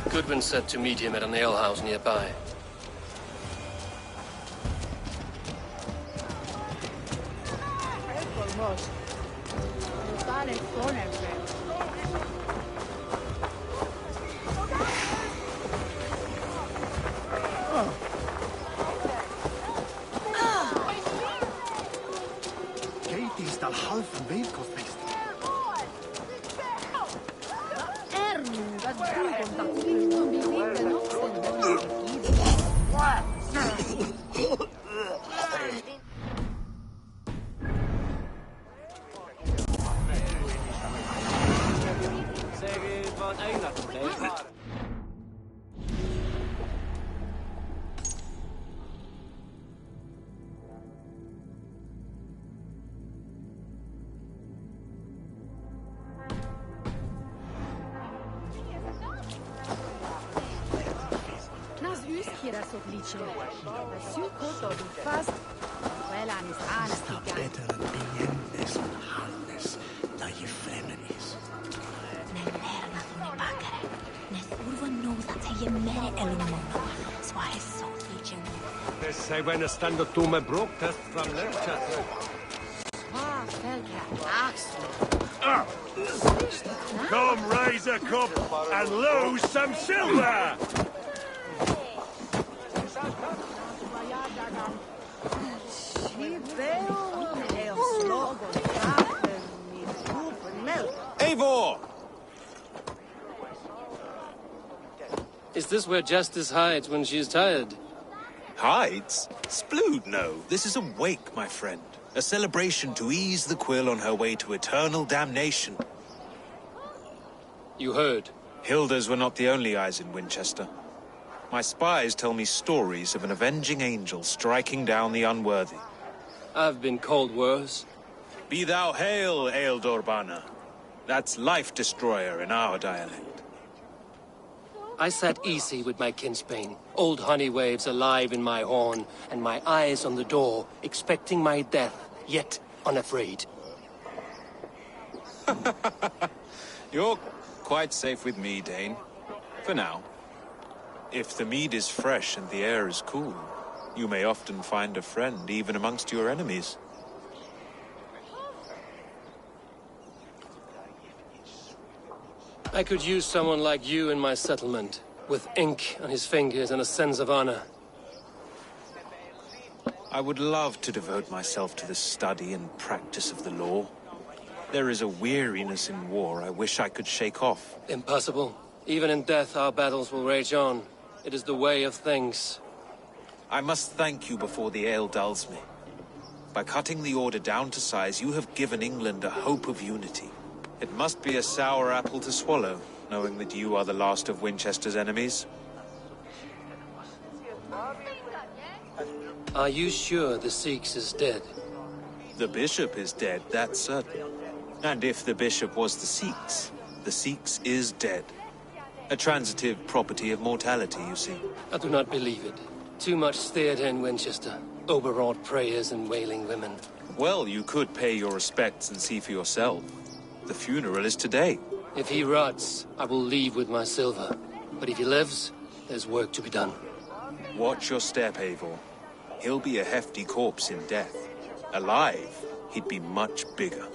Goodwin said to meet him at an alehouse nearby. Say when a stand up to me broke test from Manchester. Come raise a cup and lose some silver! Eivor! Is this where Justice hides when she's tired? Hides? Splood, no. This is a wake, my friend. A celebration to ease the quill on her way to eternal damnation. You heard. Hilda's were not the only eyes in Winchester. My spies tell me stories of an avenging angel striking down the unworthy. I've been called worse. Be thou hail, Ealdor. That's Life Destroyer in our dialect. I sat easy with my kinsbane, old honey waves alive in my horn, and my eyes on the door, expecting my death, yet unafraid. You're quite safe with me, Dane. For now. If the mead is fresh and the air is cool, you may often find a friend even amongst your enemies. I could use someone like you in my settlement, with ink on his fingers and a sense of honor. I would love to devote myself to the study and practice of the law. There is a weariness in war I wish I could shake off. Impossible. Even in death, our battles will rage on. It is the way of things. I must thank you before the ale dulls me. By cutting the order down to size, you have given England a hope of unity. It must be a sour apple to swallow, knowing that you are the last of Winchester's enemies. Are you sure the Sikhs is dead? The bishop is dead, that's certain. And if the bishop was the Sikhs is dead. A transitive property of mortality, you see. I do not believe it. Too much theatre in Winchester. Overwrought prayers and wailing women. Well, you could pay your respects and see for yourself. The funeral is today. If he rots, I will leave with my silver. But if he lives, there's work to be done. Watch your step, Eivor. He'll be a hefty corpse in death. Alive, he'd be much bigger.